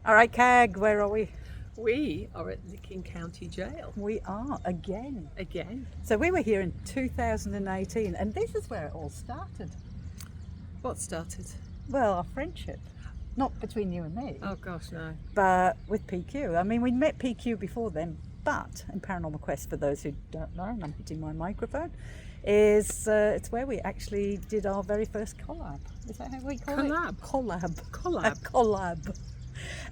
All right, Cag, where are we? We are at Licking County Jail. We are, again. So we were here in 2018, and this is where it all started. What started? Well, our friendship. Not between you and me. Oh gosh, no. But with PQ. I mean, we'd met PQ before then, but in Paranormal Quest, for those who don't know, and I'm hitting my microphone, is it's where we actually did our very first collab. Is that how we call it? Collab.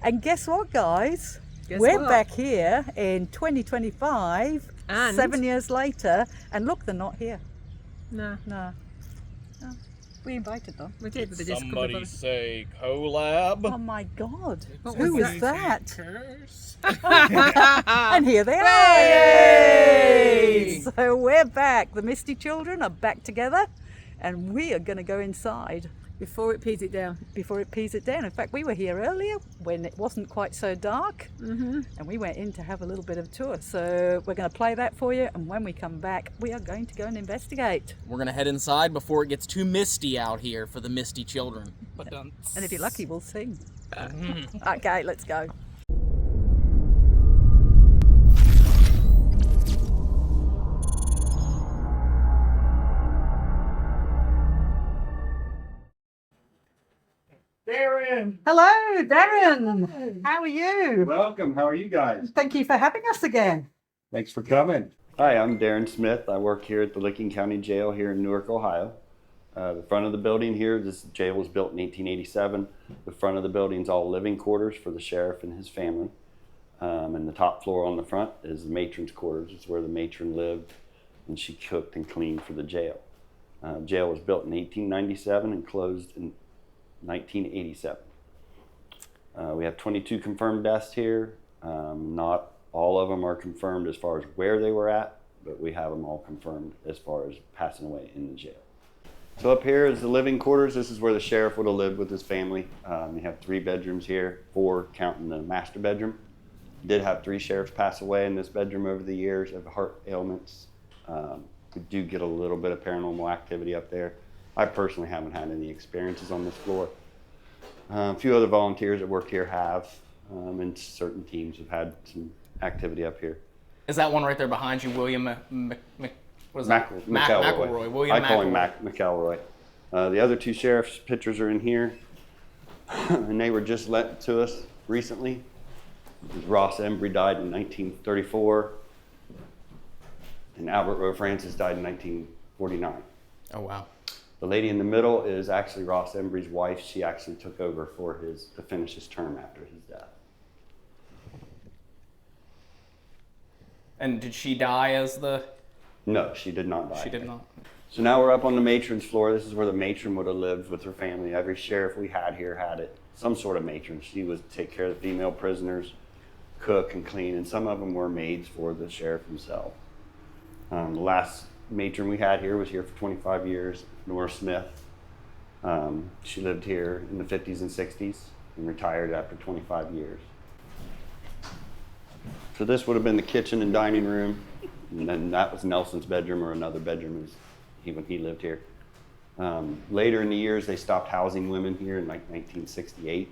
And guess what, guys? We're back here in 2025, and 7 years later, and look, they're not here. No. We invited them. We did, but they just Somebody say collab. Oh my God. What Who was was that? Curse. And here they are. Hey! So we're back. The Misty children are back together, and we are going to go inside. Before it pees it down. In fact, we were here earlier when it wasn't quite so dark, and we went in to have a little bit of a tour. So we're going to play that for you, and when we come back, we are going to go and investigate. We're going to head inside before it gets too misty out here for the Misty children. And if you're lucky, we'll sing. Okay, let's go. Darren! Hello, Darren. How are you? Welcome. How are you guys? Thank you for having us again. Thanks for coming. Hi, I'm Darren Smith. I work here at the Licking County Jail here in Newark, Ohio. The front of the building here, this jail was built in 1887. The front of the building is all living quarters for the sheriff and his family. And the top floor on the front is the matron's quarters. It's where the matron lived, and she cooked and cleaned for the jail. Jail was built in 1897 and closed in 1987. We have 22 confirmed deaths here. Not all of them are confirmed as far as where they were at, but we have them all confirmed as far as passing away in the jail. So up here is the living quarters. This is where the sheriff would have lived with his family. We have 3 bedrooms here, 4 counting the master bedroom. Did have 3 sheriffs pass away in this bedroom over the years of heart ailments. We do get a little bit of paranormal activity up there. I personally haven't had any experiences on this floor. A few other volunteers that work here have, and certain teams have had some activity up here. Is that one right there behind you, William McElroy. William I call him McElroy. McElroy. The other 2 sheriffs' pictures are in here, and they were just lent to us recently. Ross Embry died in 1934, and Albert Rowe Francis died in 1949. Oh, wow. The lady in the middle is actually Ross Embry's wife. She actually took over to finish his term after his death. And did she die as the... No, she did not die. She did not. So now we're up on the matron's floor. This is where the matron would have lived with her family. Every sheriff we had here had it. Some sort of matron. She would take care of the female prisoners, cook and clean, and some of them were maids for the sheriff himself. The last matron we had here was here for 25 years, Nora Smith. She lived here in the 50s and 60s and retired after 25 years. So this would have been the kitchen and dining room, and then that was Nelson's bedroom, or another bedroom when he lived here. Later in the years, they stopped housing women here in like 1968.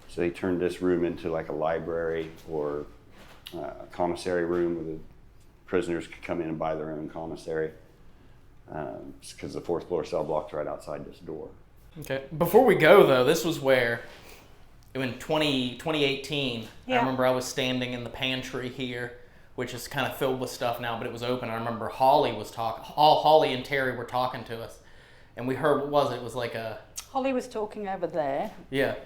So they turned this room into like a library or a commissary room where the prisoners could come in and buy their own commissary, because the 4th floor cell block's right outside this door. Okay. Before we go, though, this was where, in 2018, I remember I was standing in the pantry here, which is kind of filled with stuff now, but it was open. I remember Holly and Terry were talking to us, and we heard, what was it? It was like a... Holly was talking over there. Yeah.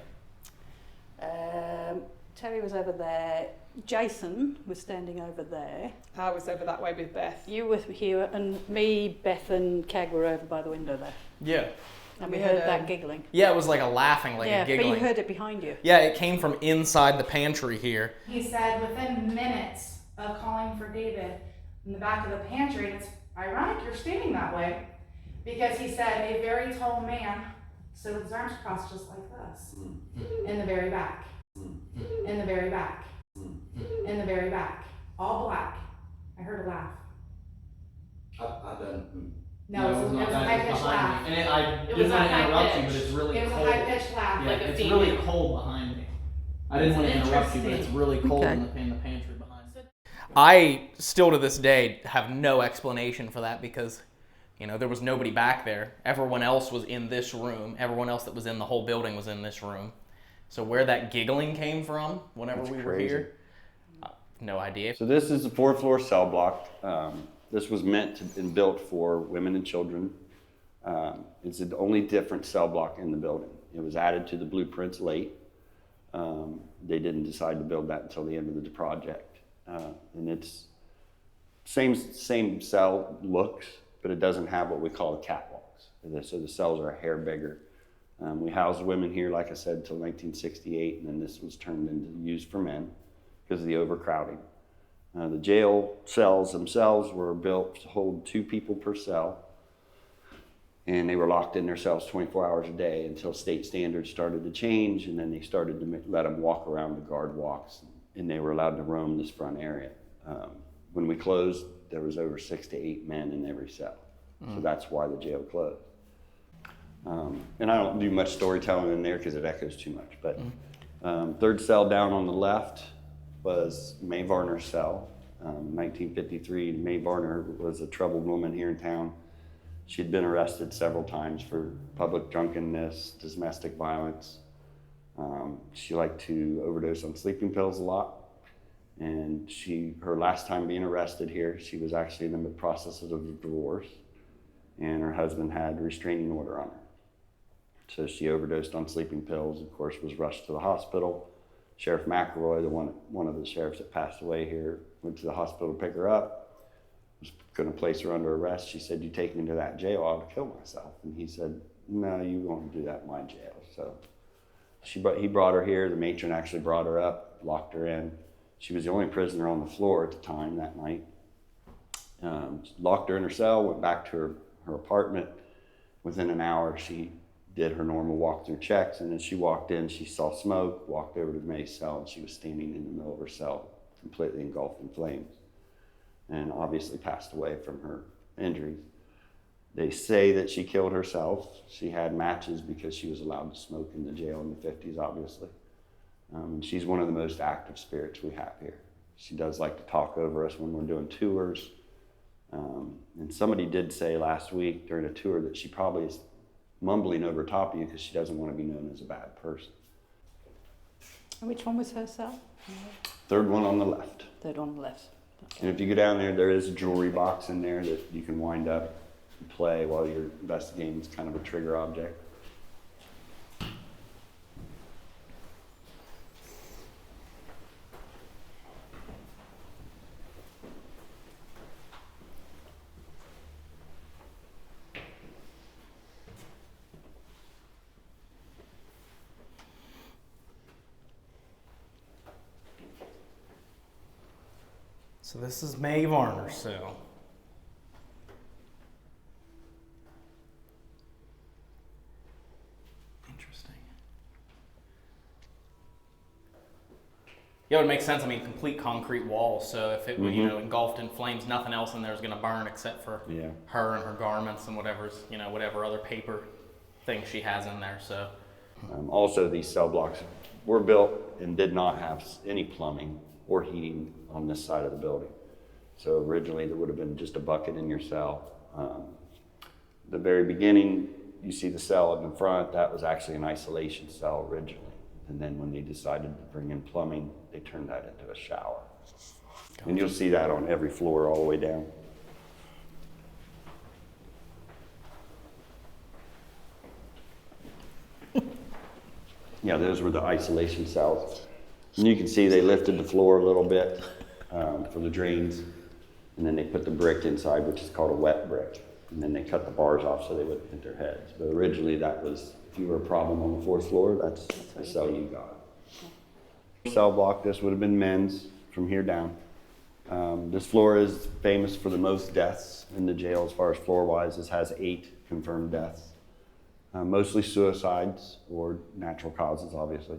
Terry was over there. Jason was standing over there. I was over that way with Beth. You were here, and me, Beth, and Cag were over by the window there. Yeah. And we heard that giggling. Yeah, it was like a laughing, like a giggling. But you heard it behind you. Yeah, it came from inside the pantry here. He said within minutes of calling for David in the back of the pantry, and it's ironic you're standing that way, because he said a very tall man stood with his arms crossed just like this, in the very back, in the very back, in the very back, all black. I heard a laugh. I don't. No, it was a high-pitched laugh. And I It didn't was a want to high interrupt you, pitch. but it's really It was cold. a high-pitched laugh, Yeah, like a it's female. really cold behind me. I I didn't want to It's interrupt you, but it's interesting. really cold Okay. in the pantry behind. I still to this day have no explanation for that because, you know, there was nobody back there. Everyone else was in this room. Everyone else that was in the whole building was in this room. So where that giggling came from whenever That's we were crazy. here, no idea. So this is a 4th floor cell block. This was meant to and built for women and children. It's the only different cell block in the building. It was added to the blueprints late. They didn't decide to build that until the end of the project. And it's same cell looks, but it doesn't have what we call the catwalks. So the cells are a hair bigger. We housed women here, like I said, until 1968, and then this was turned into used for men because of the overcrowding. The jail cells themselves were built to hold 2 people per cell, and they were locked in their cells 24 hours a day until state standards started to change, and then they started to let them walk around the guard walks, and they were allowed to roam this front area. When we closed, there was over 6 to 8 men in every cell, so that's why the jail closed. And I don't do much storytelling in there because it echoes too much, but 3rd cell down on the left was Mae Varner's cell. 1953, Mae Varner was a troubled woman here in town. She'd been arrested several times for public drunkenness, domestic violence. She liked to overdose on sleeping pills a lot. And her last time being arrested here, she was actually in the process of a divorce, and her husband had a restraining order on her. So she overdosed on sleeping pills, of course, was rushed to the hospital. Sheriff McElroy, one of the sheriffs that passed away here, went to the hospital to pick her up, was going to place her under arrest. She said, "You take me to that jail, I'll kill myself." And he said, "No, you won't do that in my jail." So he brought her here. The matron actually brought her up, locked her in. She was the only prisoner on the floor at the time that night. Locked her in her cell, went back to her apartment. Within an hour, she did her normal walkthrough checks, and as she walked in, she saw smoke, walked over to Mae's cell, and she was standing in the middle of her cell, completely engulfed in flames, and obviously passed away from her injuries. They say that she killed herself. She had matches because she was allowed to smoke in the jail in the 50s, obviously. She's one of the most active spirits we have here. She does like to talk over us when we're doing tours. And somebody did say last week during a tour that she probably is mumbling over top of you because she doesn't want to be known as a bad person. And which one was her cell? 3rd one on the left. 3rd on the left. And if you go down there is a jewelry box in there that you can wind up and play while you're investigating. It's kind of a trigger object. So this is Mae Varner's cell. Interesting. Yeah, it would make sense. I mean, complete concrete walls. So if it were, engulfed in flames, nothing else in there is going to burn except for her and her garments and whatever other paper thing she has in there. So also, these cell blocks were built and did not have any plumbing or heating on this side of the building. So originally there would have been just a bucket in your cell. The very beginning, you see the cell up in front, that was actually an isolation cell originally. And then when they decided to bring in plumbing, they turned that into a shower. Gotcha. And you'll see that on every floor all the way down. Yeah, those were the isolation cells. And you can see they lifted the floor a little bit for the drains, and then they put the brick inside, which is called a wet brick. And then they cut the bars off so they wouldn't hit their heads. But originally that was, if you were a problem on the 4th floor, that's the cell you got. Cell block, this would have been men's from here down. This floor is famous for the most deaths in the jail as far as floor-wise. This has 8 confirmed deaths. Mostly suicides or natural causes, obviously.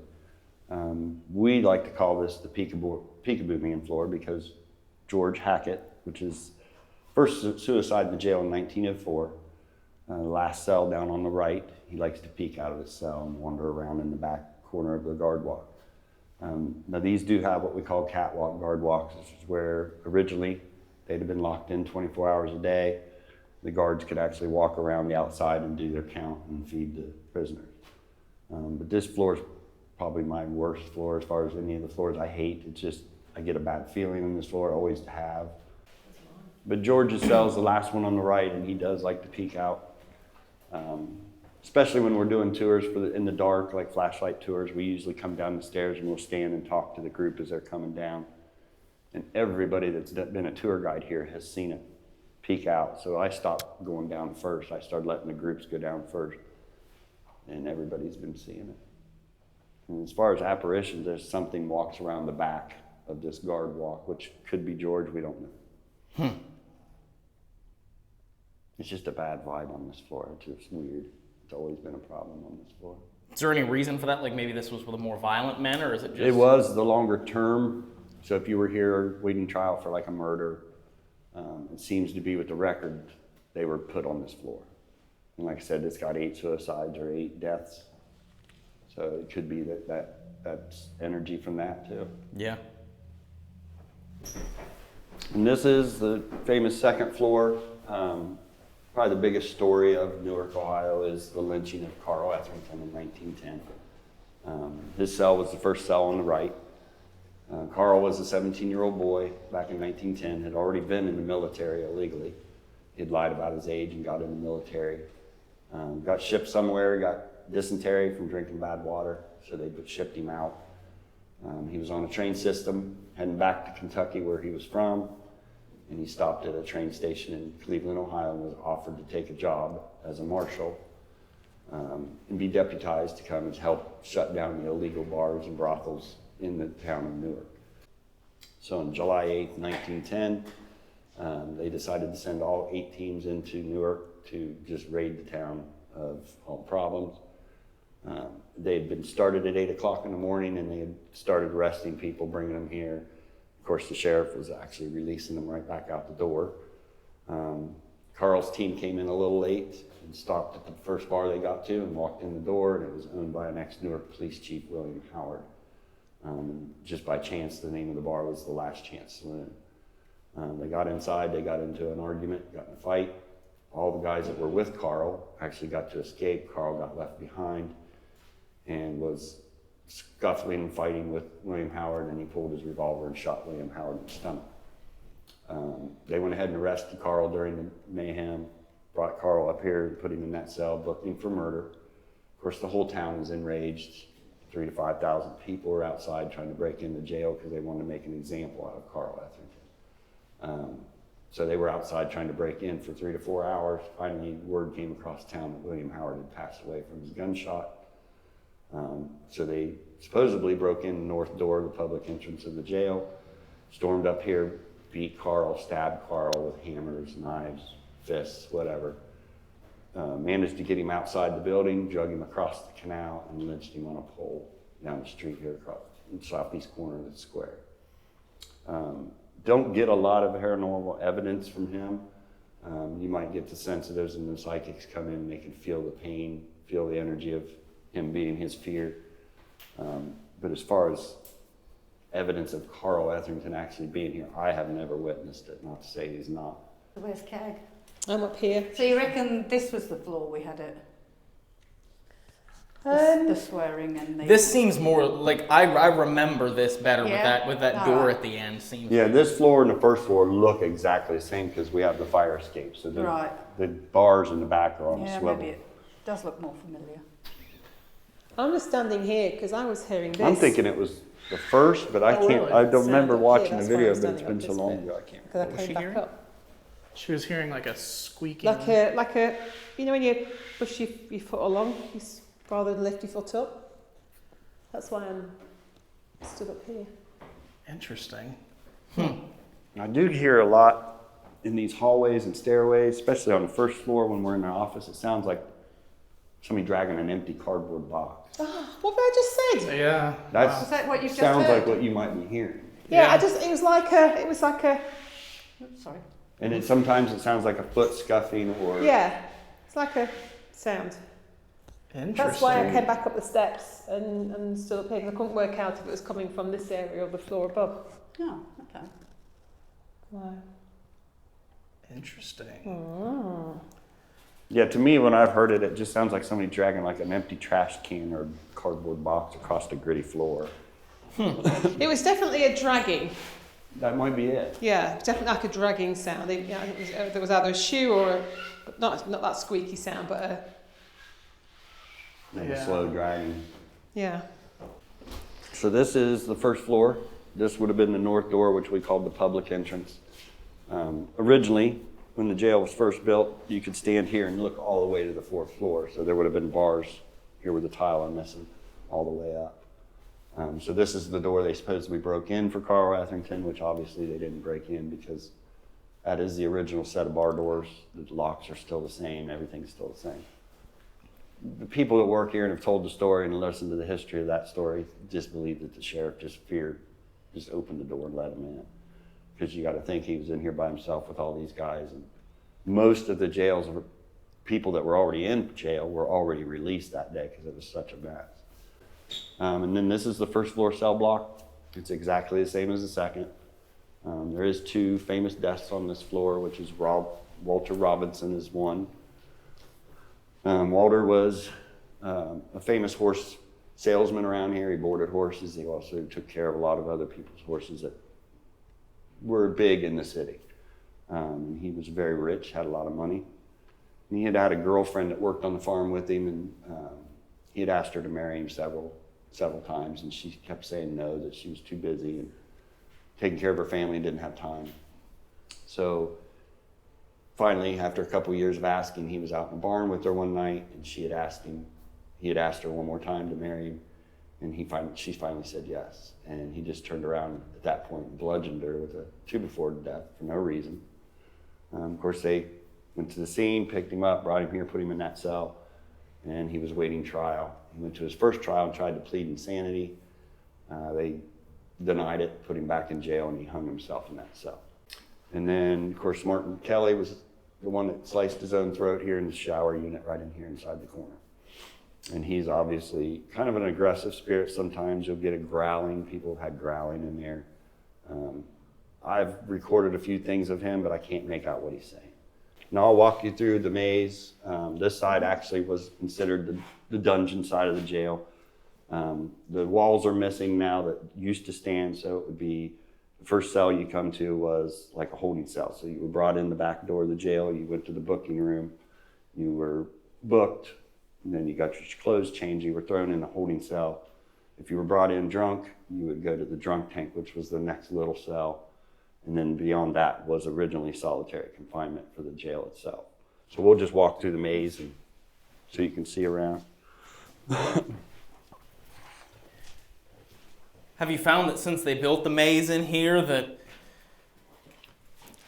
We like to call this the peekaboo man floor because George Hackett, which is first suicide in the jail in 1904, last cell down on the right, he likes to peek out of his cell and wander around in the back corner of the guard walk. Now these do have what we call catwalk guard walks, which is where originally they'd have been locked in 24 hours a day. The guards could actually walk around the outside and do their count and feed the prisoners. But this floor is probably my worst floor as far as any of the floors I hate. It's just, I get a bad feeling on this floor, always have. But George's cell is the last one on the right, and he does like to peek out. Especially when we're doing tours in the dark, like flashlight tours, we usually come down the stairs and we'll stand and talk to the group as they're coming down. And everybody that's been a tour guide here has seen it peek out. So I stopped going down first. I started letting the groups go down first. And everybody's been seeing it. And as far as apparitions, there's something walks around the back of this guard walk, which could be George, we don't know. It's just a bad vibe on this floor. It's just weird. It's always been a problem on this floor. Is there any reason for that? Like maybe this was with the more violent men, or is it just... It was the longer term. So if you were here waiting trial for like a murder, it seems to be with the record, they were put on this floor. And like I said, it's got 8 suicides or 8 deaths. So it could be that's energy from that too. Yeah. And this is the famous second floor. Probably the biggest story of Newark, Ohio is the lynching of Carl Etherington in 1910. His cell was the first cell on the right. Carl was a 17-year-old boy back in 1910, had already been in the military illegally. He'd lied about his age and got in the military. Got shipped somewhere, got dysentery from drinking bad water, so they shipped him out. He was on a train system heading back to Kentucky where he was from, and he stopped at a train station in Cleveland, Ohio, and was offered to take a job as a marshal and be deputized to come and help shut down the illegal bars and brothels in the town of Newark. So on July 8th, 1910, they decided to send all 8 teams into Newark to just raid the town of all problems. They had been started at 8 o'clock in the morning, and they had started arresting people, bringing them here. Of course, the sheriff was actually releasing them right back out the door. Carl's team came in a little late and stopped at the first bar they got to and walked in the door, and it was owned by an ex-Newark police chief, William Howard. Just by chance, the name of the bar was the Last Chance Saloon. They got inside, they got into an argument, got in a fight. All the guys that were with Carl actually got to escape. Carl got left behind and was scuffling and fighting with William Howard, and he pulled his revolver and shot William Howard in the stomach. They went ahead and arrested Carl during the mayhem, brought Carl up here and put him in that cell, booked him for murder. Of course, the whole town was enraged. 3,000 to 5,000 people were outside trying to break into jail because they wanted to make an example out of Carl Etherington. So they were outside trying to break in for 3 to 4 hours. Finally, word came across town that William Howard had passed away from his gunshot. So they supposedly broke in the north door of the public entrance of the jail, stormed up here, beat Carl, stabbed Carl with hammers, knives, fists, whatever. Managed to get him outside the building, drug him across the canal, and lynched him on a pole down the street here across the southeast corner of the square. Don't get a lot of paranormal evidence from him. You might get the sensitives and the psychics come in and they can feel the pain, feel the energy of him being his fear. But as far as evidence of Carl Etherington actually being here, I have never witnessed it, not to say he's not. Where's Keg? I'm up here. So you reckon this was the floor we had it? The swearing and the... This seems more like I remember this better with that door Alright. at the end. Seems Yeah, this floor and the first floor look exactly the same because we have the fire escape. So the bars in the back are on a swivel. Maybe it does look more familiar. I'm just standing here because I was hearing this. I'm thinking it was the first, but I Oh, can't. really? I don't Sound remember up watching here, the that's why I video, was but it's standing been up so long this ago. I can't. Because I What was came she back hearing? up. She was hearing like a squeaking. Like a, you know when you push your foot along, rather than lift your foot up? That's why I'm stood up here. Interesting. I do hear a lot in these hallways and stairways, especially on the first floor when we're in the office. It sounds like somebody dragging an empty cardboard box. What have I just said? Yeah. Is that what you've just Sounds heard? like what you might be hearing. Yeah, it was like a, Oops, sorry. And sometimes it sounds like a foot scuffing or... yeah, it's like a sound. Interesting. That's why I came back up the steps and stood up here, because I couldn't work out if it was coming from this area or the floor above. Oh, okay. Wow. Interesting. Oh. Yeah, to me, when I've heard it, it just sounds like somebody dragging like an empty trash can or cardboard box across the gritty floor. It was definitely a dragging. That might be it. Yeah, definitely like a dragging sound. There was either a shoe or not that squeaky sound, but Maybe Yeah. slow dragging. yeah. So this is the first floor. This would have been the north door, which we called the public entrance. Originally, when the jail was first built, you could stand here and look all the way to the fourth floor. So there would have been bars here where the tile are missing all the way up. So this is the door they supposedly broke in for Carl Etherington, which obviously they didn't break in because that is the original set of bar doors. The locks are still the same. Everything's still the same. The people that work here and have told the story and listened to the history of that story just believe that the sheriff just opened the door and let him in. Because you got to think he was in here by himself with all these guys. And most of the jails, people that were already in jail were already released that day because it was such a mess. And then this is the first floor cell block. It's exactly the same as the second. There is 2 famous deaths on this floor, which is Walter Robinson is one. Walter was a famous horse salesman around here. He boarded horses. He also took care of a lot of other people's horses that were big in the city. He was very rich, had a lot of money. And he had a girlfriend that worked on the farm with him, and he had asked her to marry him several times, and she kept saying no, that she was too busy and taking care of her family and didn't have time. So finally, after a couple of years of asking, he was out in the barn with her one night, and he had asked her one more time to marry him, and she finally said yes. And he just turned around at that point and bludgeoned her with a 2-by-4 to death for no reason. Of course, they went to the scene, picked him up, brought him here, put him in that cell, and he was waiting trial. He went to his first trial and tried to plead insanity. They denied it, put him back in jail, and he hung himself in that cell. And then, of course, Martin Kelly was the one that sliced his own throat here in the shower unit right in here inside the corner. And he's obviously kind of an aggressive spirit. Sometimes you'll get a growling. People have had growling in there. I've recorded a few things of him, but I can't make out what he's saying. Now I'll walk you through the maze. This side actually was considered the dungeon side of the jail. The walls are missing now that used to stand, so it would be the first cell you come to was like a holding cell. So you were brought in the back door of the jail, you went to the booking room, you were booked, and then you got your clothes changed, you were thrown in the holding cell. If you were brought in drunk, you would go to the drunk tank, which was the next little cell. And then beyond that was originally solitary confinement for the jail itself. So we'll just walk through the maze and so you can see around. Have you found that since they built the maze in here that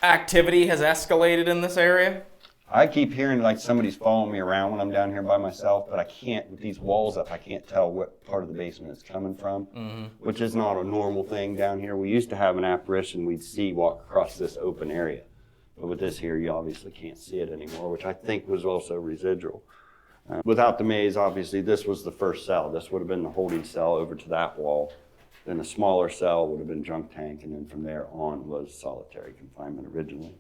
activity has escalated in this area? I keep hearing like somebody's following me around when I'm down here by myself, but I can't, with these walls up, I can't tell what part of the basement it's coming from, which is not a normal thing down here. We used to have an apparition we'd see walk across this open area, but with this here, you obviously can't see it anymore, which I think was also residual. Without the maze, obviously, this was the first cell. This would have been the holding cell over to that wall. Then a smaller cell would have been drunk tank, and then from there on was solitary confinement originally.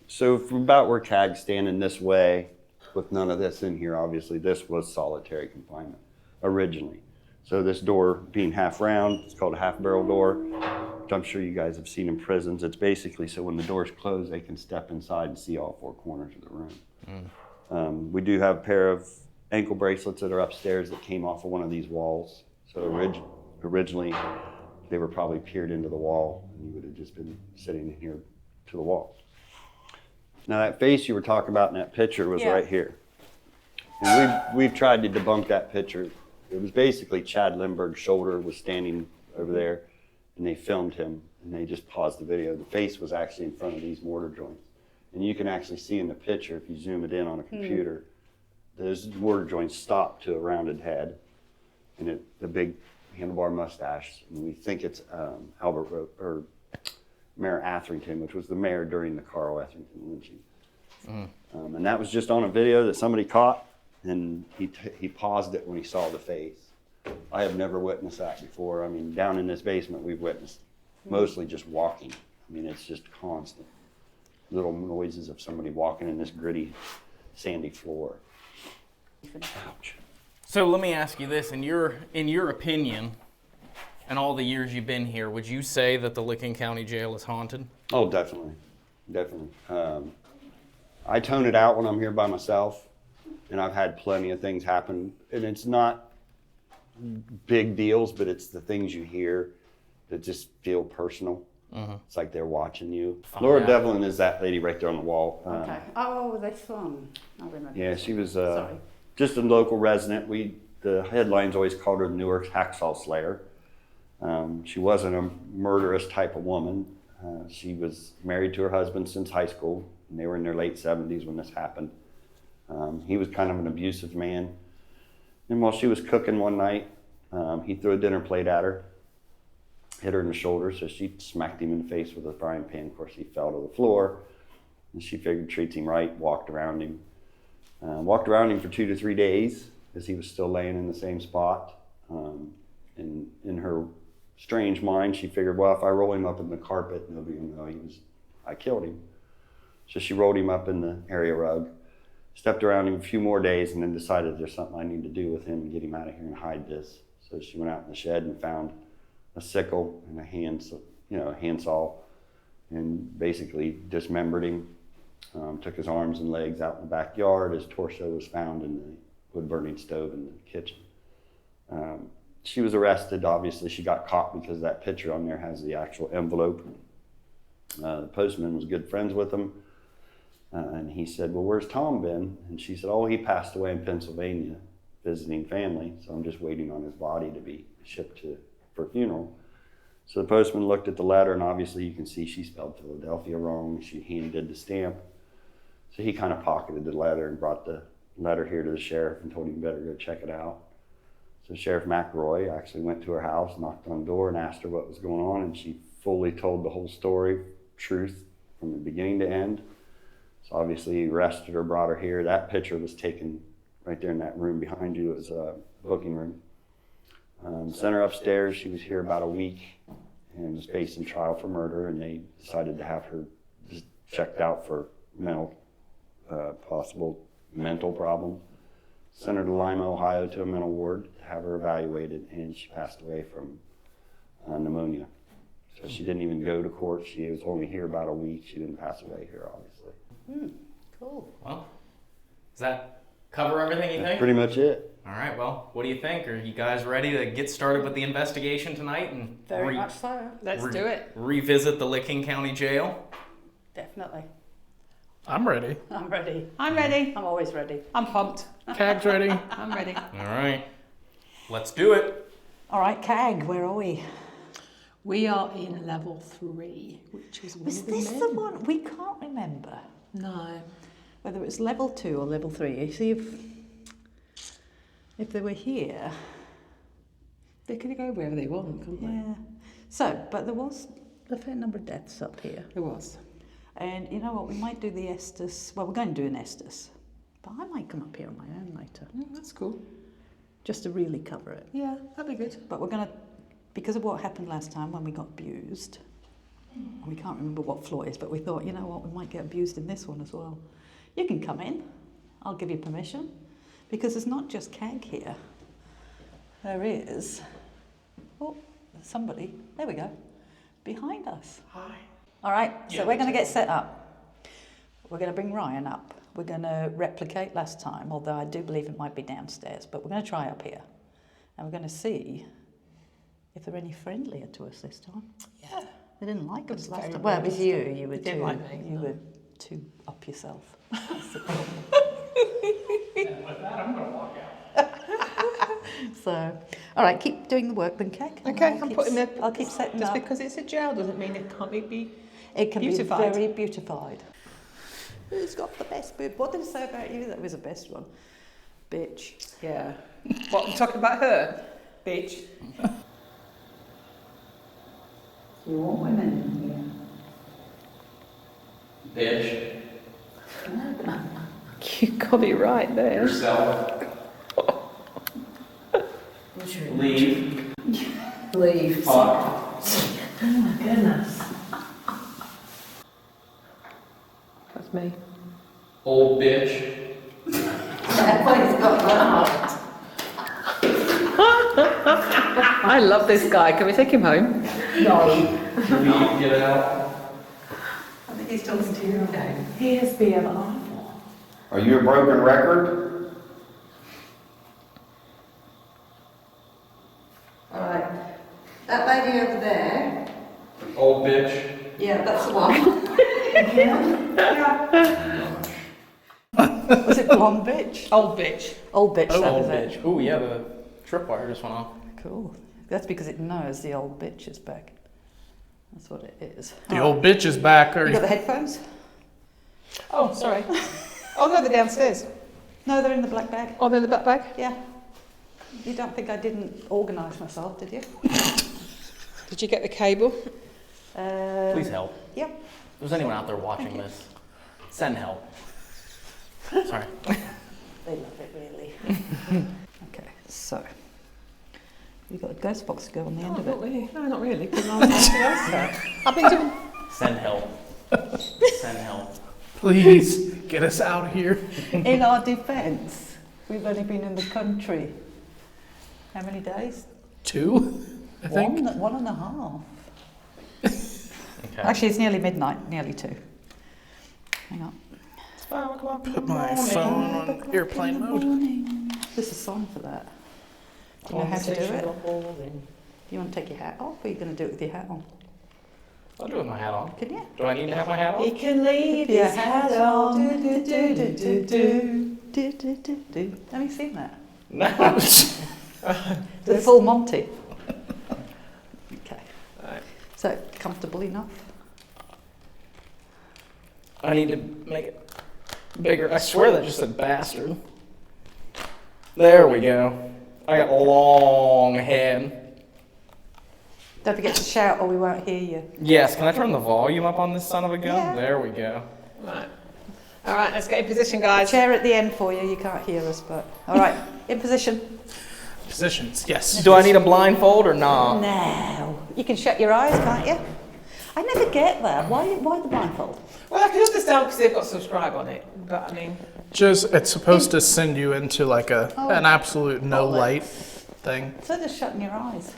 So from about where CAG's standing this way, with none of this in here, obviously, this was solitary confinement originally. So this door being half round, it's called a half barrel door, which I'm sure you guys have seen in prisons. It's basically so when the door's closed, they can step inside and see all 4 corners of the room. We do have a pair of ankle bracelets that are upstairs that came off of one of these walls. So originally, they were probably peered into the wall, and you would have just been sitting in here to the wall. Now that face you were talking about in that picture was right here. And we've tried to debunk that picture. It was basically Chad Lindbergh's shoulder was standing over there, and they filmed him, and they just paused the video. The face was actually in front of these mortar joints. And you can actually see in the picture, if you zoom it in on a computer, those mortar joints stop to a rounded head and the big handlebar mustache. And we think it's Mayor Atherington, which was the mayor during the Carl Atherington lynching. And that was just on a video that somebody caught, and he paused it when he saw the face. I have never witnessed that before. I mean, down in this basement, we've witnessed mostly just walking. I mean, it's just constant little noises of somebody walking in this gritty, sandy floor. Ouch. So let me ask you this: in your opinion, and all the years you've been here, would you say that the Licking County Jail is haunted? Oh, definitely. I tone it out when I'm here by myself, and I've had plenty of things happen, and it's not big deals, but it's the things you hear that just feel personal. It's like they're watching you. Laura Devlin is that lady right there on the wall. Okay. Oh, this one. I remember. Yeah, she was Sorry. just a local resident. The headlines always called her Newark's Hacksaw Slayer. She wasn't a murderous type of woman. She was married to her husband since high school, and they were in their late 70s when this happened. He was kind of an abusive man. And while she was cooking one night, he threw a dinner plate at her, hit her in the shoulder, so she smacked him in the face with a frying pan. Of course, he fell to the floor, and she figured treats him right, walked around him for 2 to 3 days as he was still laying in the same spot. And in her strange mind, she figured, well, if I roll him up in the carpet, nobody will know I killed him. So she rolled him up in the area rug, stepped around him a few more days, and then decided there's something I need to do with him and get him out of here and hide this. So she went out in the shed and found a sickle and a handsaw, and basically dismembered him. Took his arms and legs out in the backyard. His torso was found in the wood-burning stove in the kitchen. She was arrested. Obviously, she got caught because that picture on there has the actual envelope. The postman was good friends with him. And he said, well, where's Tom been? And she said, oh, he passed away in Pennsylvania visiting family, so I'm just waiting on his body to be shipped for a funeral. So the postman looked at the letter, and obviously you can see she spelled Philadelphia wrong. She handed the stamp. So he kind of pocketed the letter and brought the letter here to the sheriff and told him better go check it out. So Sheriff McRoy actually went to her house, knocked on the door, and asked her what was going on, and she fully told the whole story, truth, from the beginning to end. So obviously he arrested her, brought her here. That picture was taken right there in that room behind you. It was a booking room. Sent her upstairs. She was here about a week and was facing trial for murder, and they decided to have her just checked out for possible mental problem. Sent her to Lima, Ohio to a mental ward to have her evaluated, and she passed away from pneumonia. So she didn't even go to court. She was only here about a week. She didn't pass away here, obviously. Cool. Well, does that cover everything you think? Pretty much it. All right, well, what do you think? Are you guys ready to get started with the investigation tonight? And Very much so. Let's do it. Revisit the Licking County Jail? Definitely. I'm ready. I'm ready. I'm ready. I'm always ready. I'm pumped. CAG's ready. I'm ready. All right, let's do it. All right, CAG, where are we? We are in level 3, which is Was this the one? We can't remember No. whether it was level 2 or level 3. You see, if they were here, They could go wherever they want, couldn't they? yeah. So, but there was a fair number of deaths up here. There was. And you know what, we might do the Estes, well, we're going to do an Estes, but I might come up here on my own later, That's cool. just to really cover it. Yeah, that'd be good. But we're going to, because of what happened last time when we got abused, and we can't remember what floor it is, but we thought, you know what, we might get abused in this one as well. You can come in, I'll give you permission, because it's not just CAG here. There is, somebody, there we go, behind us. Hi. All right, so we're going to get set up. We're going to bring Ryan up. We're going to replicate last time, although I do believe it might be downstairs, but we're going to try up here. And we're going to see if they're any friendlier to us this time. Yeah. They didn't like us last very time. Well, it was you. resistant. You were They didn't too, like me, you no. were too up yourself. That's the problem. And with that, I'm going to walk out. So, all right, keep doing the work then, Keck. and Okay, I'll I'm keep putting s- the... I'll keep setting Just up. because it's a jail doesn't mean it can't be... It can beautified. be very beautified. Who's got the best boob? What did it say about you? That was the best one. Bitch. Yeah. What, I'm talking about her? Bitch. You want women in here? Bitch. You got it right there. Yourself. Leave. Leave. Fuck. Oh my goodness. That's me. Old bitch. I love this guy. Can we take him home? No. Leave. Get out. I think he's talking to you again. He is being awful. Are you a broken record? All right. That lady over there. Old bitch. Yeah, that's the one. Was it blonde bitch? Old bitch. Old bitch, that Old was it. bitch. Ooh, yeah, the tripwire just went off. Cool. That's because it knows the old bitch is back. That's what it is. The old bitch is back. You got the headphones? Oh, sorry. Oh no, they're downstairs. No, they're in the black bag. Oh, they're in the back bag? Yeah. You don't think I didn't organise myself, did you? Did you get the cable? Please help. Yep. If there's anyone out there watching this, send help. Sorry. They love it, really. Okay, so. You've got a ghost box to go on the end of Not it. really. No, not really. Because I'm anything else. I've been doing. Send help. Send help. Please get us out of here. In our defence, we've only been in the country. How many days? 2, I think. One and a half. Okay. Actually, it's nearly midnight, nearly 2. Hang on. It's 5 o'clock. Put my phone on airplane mode. There's a song for that. Do you know how to do it? You want to take your hat off, or are you going to do it with your hat on? I'll do it with my hat on. Can you? Do I need to have my hat on? He can leave Your his hat on. Have you seen that? No. The full Monty. Okay. Right. So, comfortable enough? I need to make it bigger. I swear that just said bastard. There we go. I got a long head. Don't forget to shout or we won't hear you. Yes, can I turn the volume up on this son of a gun? Yeah. There we go. Right. All right, let's get in position, guys. Chair at the end for you, you can't hear us, but... Alright, in position. Positions, yes. Do I need a blindfold or not? Now. You can shut your eyes, can't you? I never get that. Why the blindfold? Well, I can understand because they've got subscribe on it, but I mean, Just, it's supposed to send you into like an absolute no bollocks. light thing. So just shutting your eyes.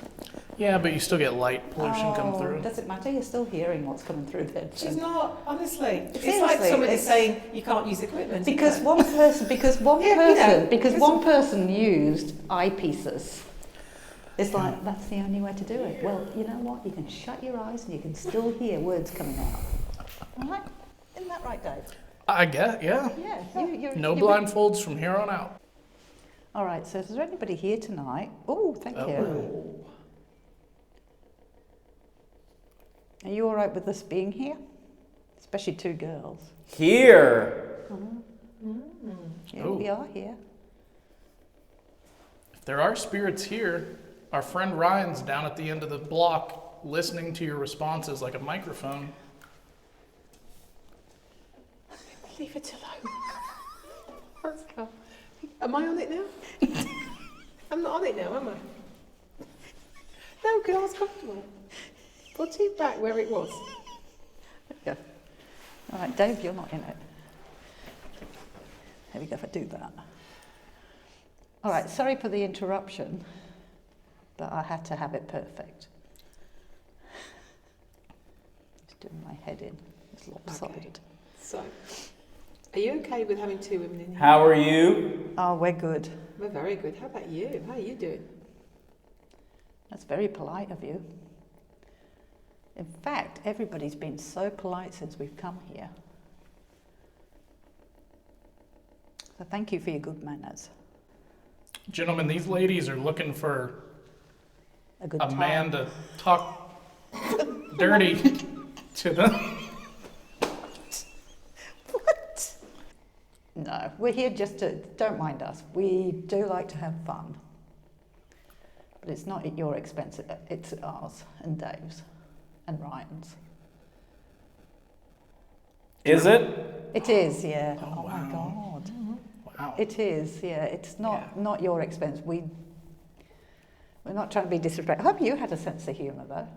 Yeah, but you still get light pollution come through. Does it matter? You're still hearing what's coming through there. she's not, honestly. It's like Seriously, somebody it's- saying you can't use equipment. Because isn't one person, Yeah, because one person used eyepieces. It's like, that's the only way to do it. Well, you know what? You can shut your eyes and you can still hear words coming out. All right? Isn't that right, Dave? I get, yeah. Yeah. You're, No you're- blindfolds from here on out. All right, so is there anybody here tonight? Oh, thank you. Are you all right with us being here? Especially 2 girls. Here. Yeah, Ooh. we are here. If there are spirits here, our friend Ryan's down at the end of the block listening to your responses like a microphone. it? Leave it alone. Let's go. Am I on it now? I'm not on it now, am I? No, because I was comfortable. Put it back where it was. Yeah. All right, Dave, you're not in it. There we go, if I do that. All right, sorry for the interruption, but I had to have it perfect. Just doing my head in. It's lopsided. Okay. So, are you okay with having 2 women in here? How are you? Oh, we're good. We're very good. How about you? How are you doing? That's very polite of you. In fact, everybody's been so polite since we've come here. So thank you for your good manners. Gentlemen, these ladies are looking for A good a time. man to talk dirty to them. What? No, we're here just to, don't mind us. We do like to have fun. But it's not at your expense, it's at ours and Dave's and Ryan's. Is it? It is, yeah. Oh, My wow. God. Wow. It is, yeah. It's not your expense. We're not trying to be disrespectful. I hope you had a sense of humour, though.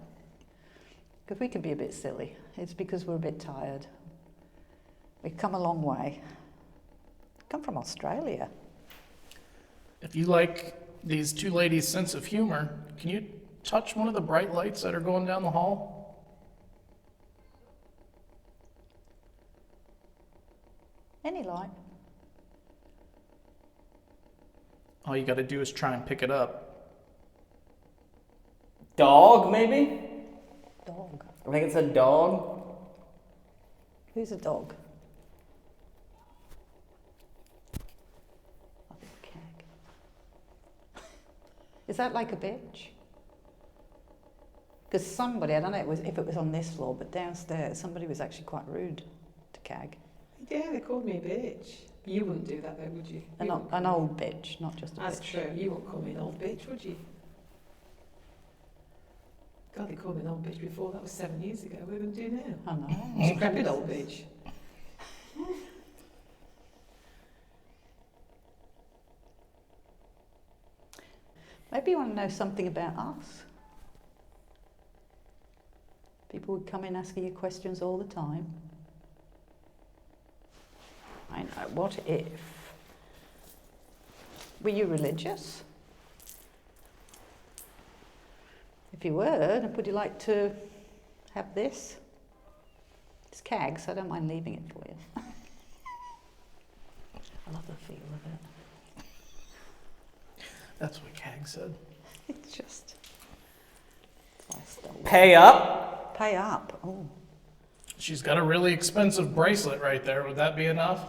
Because we can be a bit silly. It's because we're a bit tired. We've come a long way. Come from Australia. If you like these two ladies' sense of humor, can you touch one of the bright lights that are going down the hall? Any light. All you got to do is try and pick it up. Dog, maybe? Dog. I think it's a dog. Who's a dog? I think Keg. Is that like a bitch? Because somebody, I don't know if it was on this floor, but downstairs, somebody was actually quite rude to Keg. Yeah, they called me a bitch. You wouldn't do that though, would you? An old bitch, not just a That's bitch. true. You wouldn't call me an old bitch, would you? God, they called me an old bitch before. That was 7 years ago. What are we going to do now? I know. She's a decrepit old bitch. Maybe you want to know something about us. People would come in asking you questions all the time. I know, what if? Were you religious? If you were, then would you like to have this? It's CAG, so I don't mind leaving it for you. I love the feel of it. That's what Kag said. It's just... I stole it. Pay up. Pay up. Oh. She's got a really expensive bracelet right there. Would that be enough?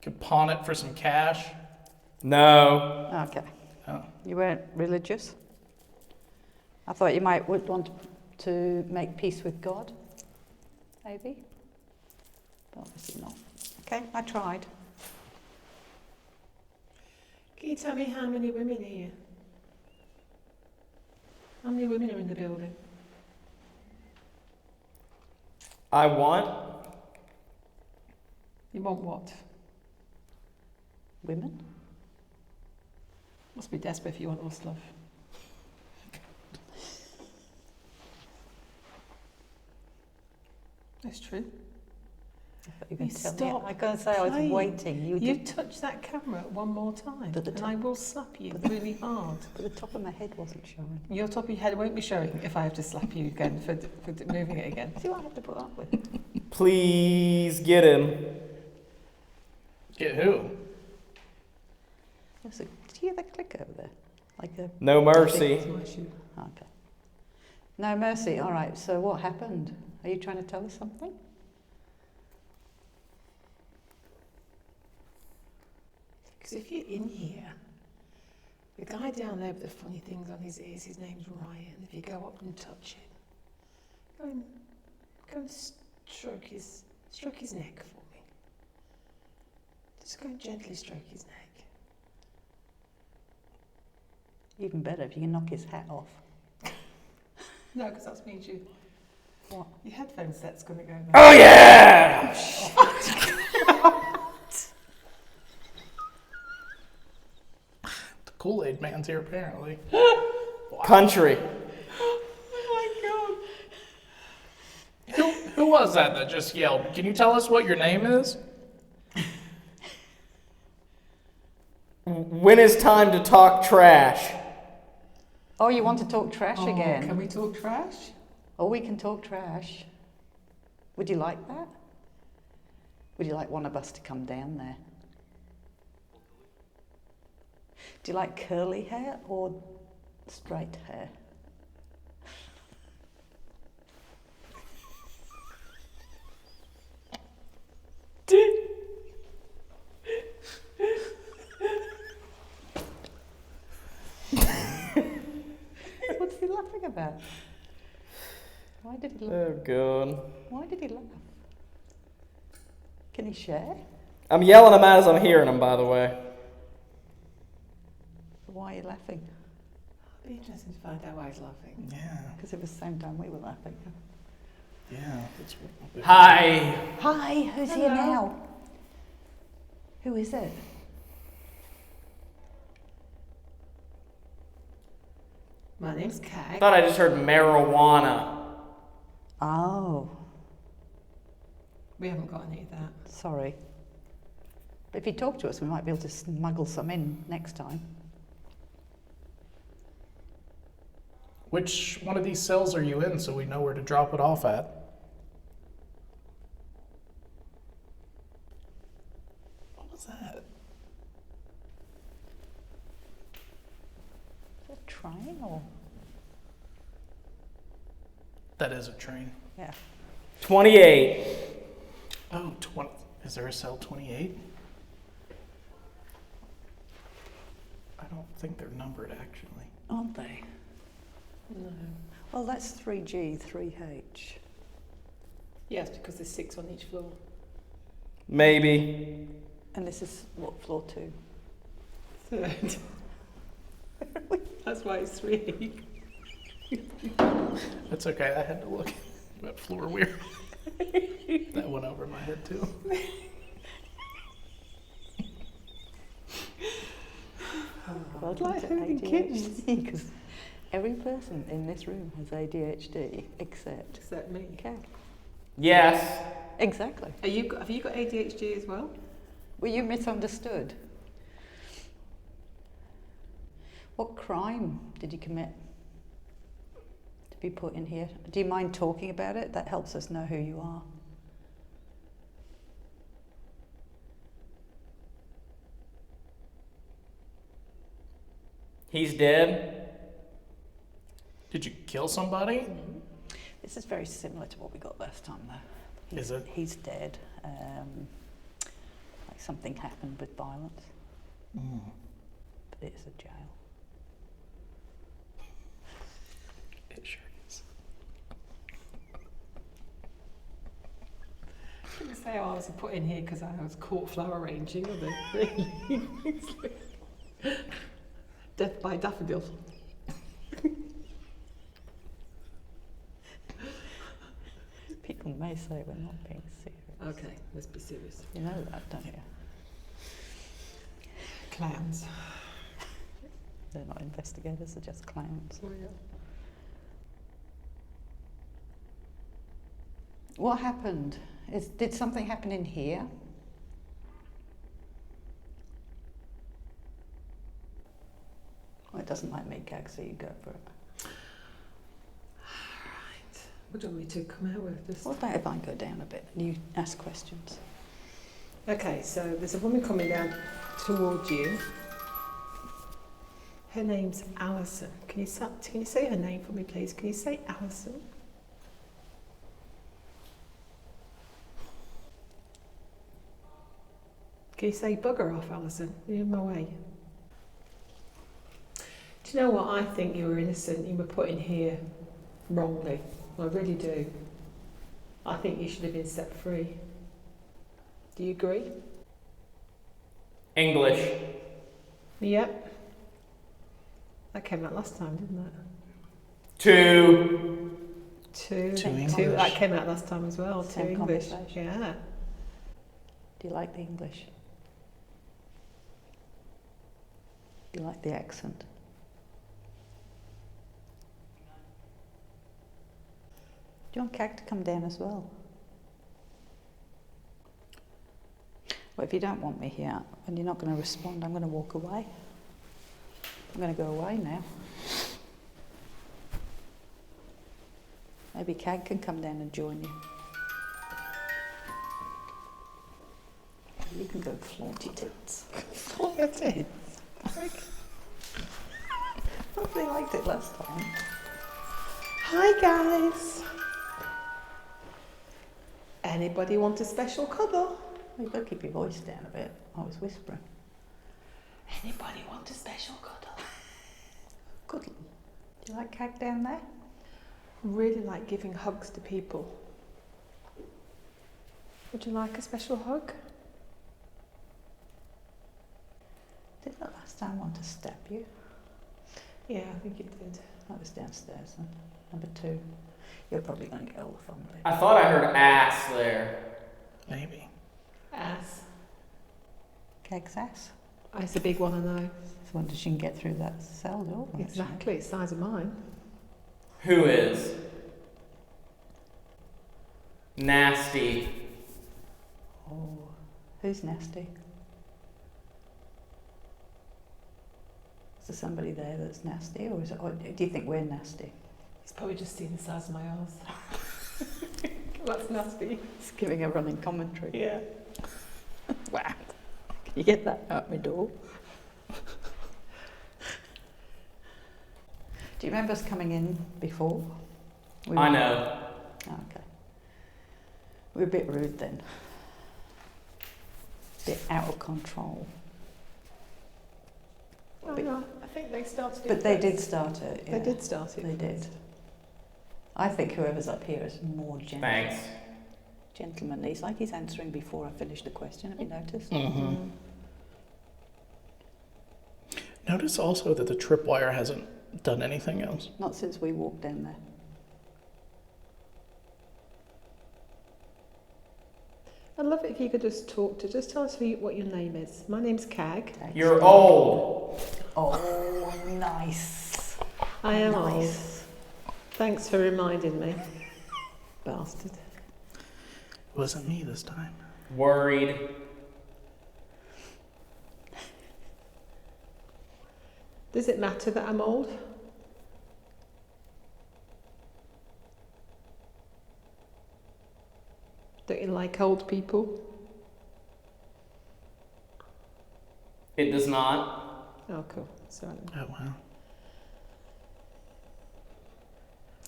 Could pawn it for some cash. No. Okay. Oh. You weren't religious? I thought you would want to make peace with God, maybe? But obviously not. Okay, I tried. Can you tell me how many women are here? How many women are in the building? I want. You want what? Women? Must be desperate if you want all stuff. That's true. I thought you were going You to tell me. stop I was going to say I was playing. waiting. You You did, touch that camera one more time, But the and top- I will slap you really hard. but the top of my head wasn't showing. Your top of your head won't be showing if I have to slap you again for moving it again. See what I have to put up with? Please get him. Get who? Did you hear that click over there? Like a... No mercy. That's my shoe. Okay. No mercy. All right, so what happened? Are you trying to tell us something? Because if you're in here, the guy down there with the funny things on his ears, his name's Ryan. If you go up and touch him, go and stroke his neck for me. Just go and gently stroke his neck. Even better if you can knock his hat off. No, because that means you. What? Your headphone set's going to go. Now. Oh yeah! The Kool-Aid man's here apparently. Country. Oh my God! Who was that just yelled? Can you tell us what your name is? When is time to talk trash? Oh, you want to talk trash again? Can we talk trash? Oh, we can talk trash. Would you like that? Would you like one of us to come down there? Do you like curly hair or straight hair? What's he laughing about? Why did he laugh? Oh god. Why did he laugh? Can he share? I'm yelling him out as I'm hearing him, by the way. Why are you laughing? Be interesting to find out why he's laughing. Yeah. Because it was the same time we were laughing. Yeah. Hi. Hi, who's here now? Who is it? My name's Kag. I thought I just heard marijuana. Oh, We haven't got any of that. sorry. But if you talk to us, we might be able to smuggle some in next time. Which one of these cells are you in so we know where to drop it off at? What was that? Is it a train or? That is a train. Yeah. 28. Oh, 20. Is there a cell 28? I don't think they're numbered actually. Aren't they? No. Well, that's 3G, 3H. Yes, because there's 6 on each floor. Maybe. And this is what, floor 2? Third. That's why it's 3. That's okay. I had to look. That floor weird. That went over my head too. Welcome like to having kids. ADHD, because every person in this room has ADHD except Except me. Kag. Yes. Exactly. Have you got ADHD as well? Were you misunderstood? What crime did you commit to be put in here? Do you mind talking about it? That helps us know who you are. He's dead. Did you kill somebody? This is very similar to what we got last time, though. Is it? He's dead. Like something happened with violence, but it's a jail. It sure is. Didn't say I was put in here because I was caught flower arranging, are they? Really? It's like death by daffodil. People may say we're not being serious. Okay, let's be serious. You know that, don't you? Clowns. They're not investigators, they're just clowns. Oh, yeah. What happened? Did something happen in here? Well, it doesn't like me, Gag, so you go for it. Right. What do you want me to come out with? Just... What about if I go down a bit and you ask questions? Okay, so there's a woman coming down towards you. Her name's Alison. Can you say her name for me, please? Can you say Alison? Can you say bugger off, Alison? You're in my way. Do you know what? I think you were innocent. You were put in here wrongly. I really do. I think you should have been set free. Do you agree? English. Yep. That came out last time, didn't it? 2. Two. Two Two. English. That came out last time as well. Same Two English. conversation. Yeah. Do you like the English? Do you like the accent? Do you want Kag to come down as well? Well, if you don't want me here and you're not going to respond, I'm going to walk away. I'm going to go away now. Maybe Kag can come down and join you. You can go flaunt your tits. Flaunt your tits? They liked it last time. Hi guys. Anybody want a special cuddle? Well, you've got to keep your voice down a bit. I was whispering. Anybody want a special cuddle? Good. Do you like Kag down there? Really like giving hugs to people. Would you like a special hug? Didn't the last time want to stab you? Yeah, I think it did. That was downstairs then. Number 2. You're probably going to get all the fun with it. I thought I heard ass there. Maybe. Ass. Keg's ass. Oh, it's a big one, I know. I wonder if she can get through that cell door. Exactly, it's the size of mine. Who is? Nasty. Oh, who's nasty? Is there somebody there that's nasty, or do you think we're nasty? He's probably just seen the size of my arse. That's nasty. It's giving a running commentary. Yeah. Wow. Can you get that out my door? Do you remember us coming in before? I know. Oh, okay. We were a bit rude then. A bit out of control. Oh, no, I think they started it. But they did start it. Yeah. They did start it. They did. I think whoever's up here is more gentle. Thanks. Gentlemanly. It's like he's answering before I finished the question. Have you noticed? Mm-hmm. Notice also that the tripwire hasn't done anything else. Not since we walked down there. I'd love it if you could just tell us what your name is. My name's Cag. You're old. Oh, nice. I am old. Nice. Thanks for reminding me. Bastard. It wasn't me this time. Worried. Does it matter that I'm old? Don't you like old people? It does not. Oh, cool. Sorry. Oh, wow.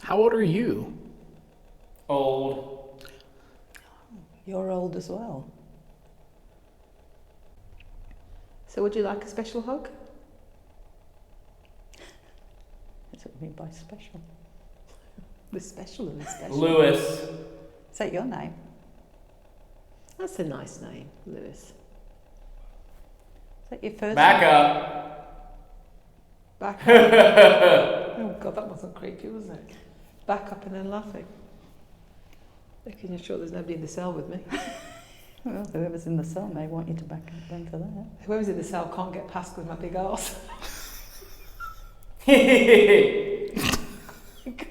How old are you? Old. You're old as well. So would you like a special hug? That's what I mean by special. The special and the special. Lewis. Is that your name? That's a nice name, Lewis. Is that your first Back name? up. Back up. Oh God, that wasn't creepy, was it? Back up and then laughing. Making you sure there's nobody in the cell with me. Well, whoever's in the cell may want you to back up then for that. Whoever's in the cell can't get past with my big arse.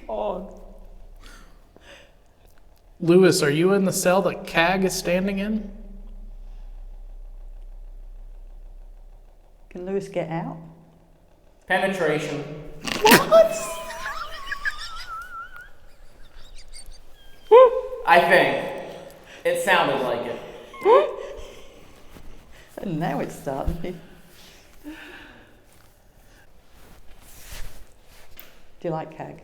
God. Lewis, are you in the cell that Cag is standing in? Can Lewis get out? Penetration. What? I think. It sounded like it. And now it's starting. Do you like Cag?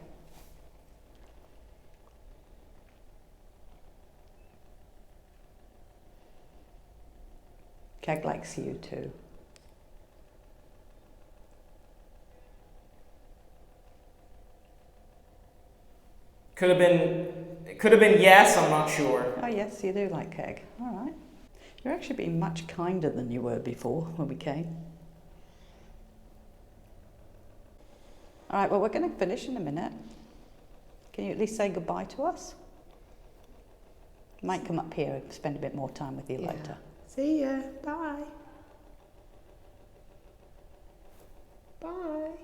Cag likes you too. Could have been yes, I'm not sure. Oh yes, you do like Cag. All right. You're actually being much kinder than you were before when we came. All right, well, we're going to finish in a minute. Can you at least say goodbye to us? Might come up here and spend a bit more time with you later. See ya. Bye. Bye.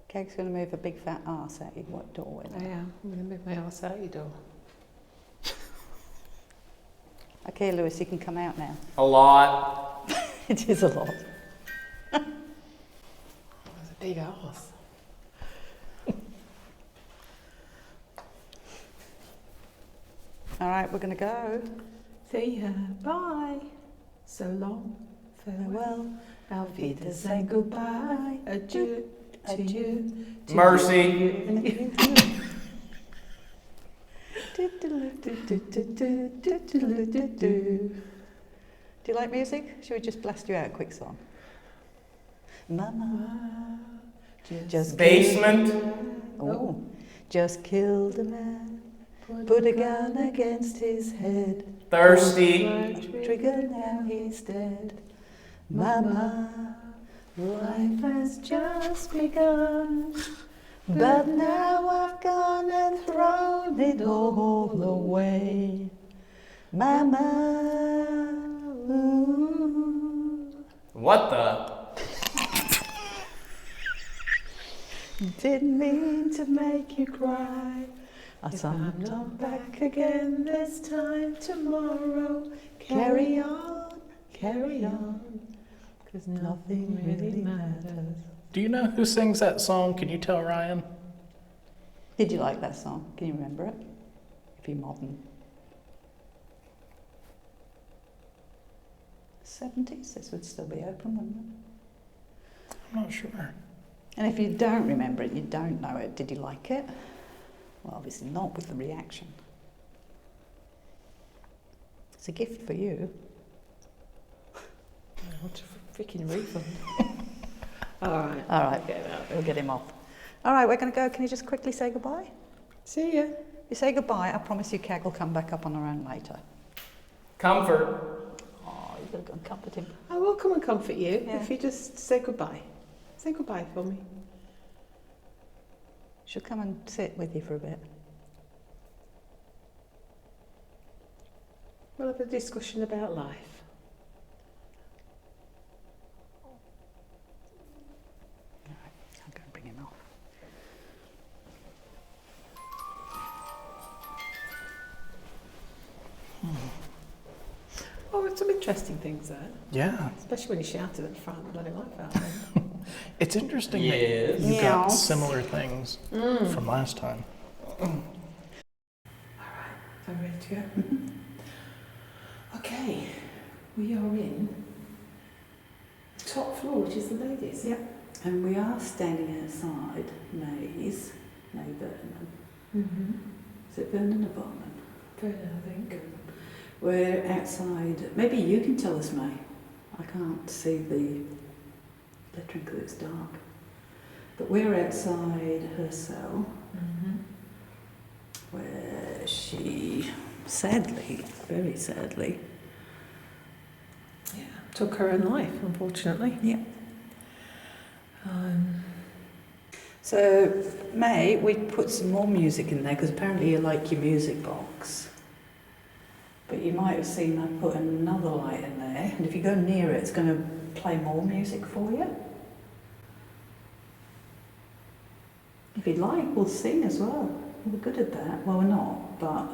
Cag's going to move a big fat arse out your doorway. I am. I'm going to move my arse out your door. Okay, Lewis, you can come out now. A lot. It is a lot. That's a big arse. All right, we're going to go. See ya. Bye. So long. Farewell. Auf Wiedersehen. Goodbye. Adieu. Adieu. Mercy. Do you like music? Should we just blast you out a quick song? Mama, just Basement. Oh, just killed a man. Put a gun against his head. Thirsty. Trigger, now he's dead. Mama, Life has just begun, but now I've gone and thrown it all away. Mama, ooh, What the? didn't mean to make you cry. I'm not back again this time tomorrow. Carry on, 'cause nothing really matters. Do you know who sings that song? Can you tell Ryan? Did you like that song? Can you remember it? If you're modern. 70s, this would still be open, wouldn't it? I'm not sure. And if you don't remember it, you don't know it, did you like it? Well, obviously not with the reaction. It's a gift for you. What a freaking refund. All right. All right, we'll get him off. All right, we're going to go. Can you just quickly say goodbye? See ya. You say goodbye, I promise you Keg will come back up on her own later. Comfort. Oh, you've got to go and comfort him. I will come and comfort you Yeah. if you just say goodbye. Say goodbye for me. She'll come and sit with you for a bit. We'll have a discussion about life. I'll go and bring him off. Oh, there's some interesting things there. Yeah. Especially when you shouted at the front of the bloody life out there. It's interesting Yes. that you got Yes. similar things from last time. I'm ready to go. Okay, we are in the top floor, which is the ladies. Yep. And we are standing outside May Vernon. Mm-hmm. Is it Vernon or Barman? Vernon, I think. We're outside. Maybe you can tell us, May. I can't see the lettering because it's dark. But we're outside her cell, Mm-hmm. where she sadly, very sadly, Yeah. Took her own life, unfortunately. yeah. Um, So, May, we put some more music in there because apparently you like your music box. But you might have seen I put another light in there, and if you go near it, it's going to play more music for you. If you'd like, we'll sing as well. We're good at that. Well, we're not, but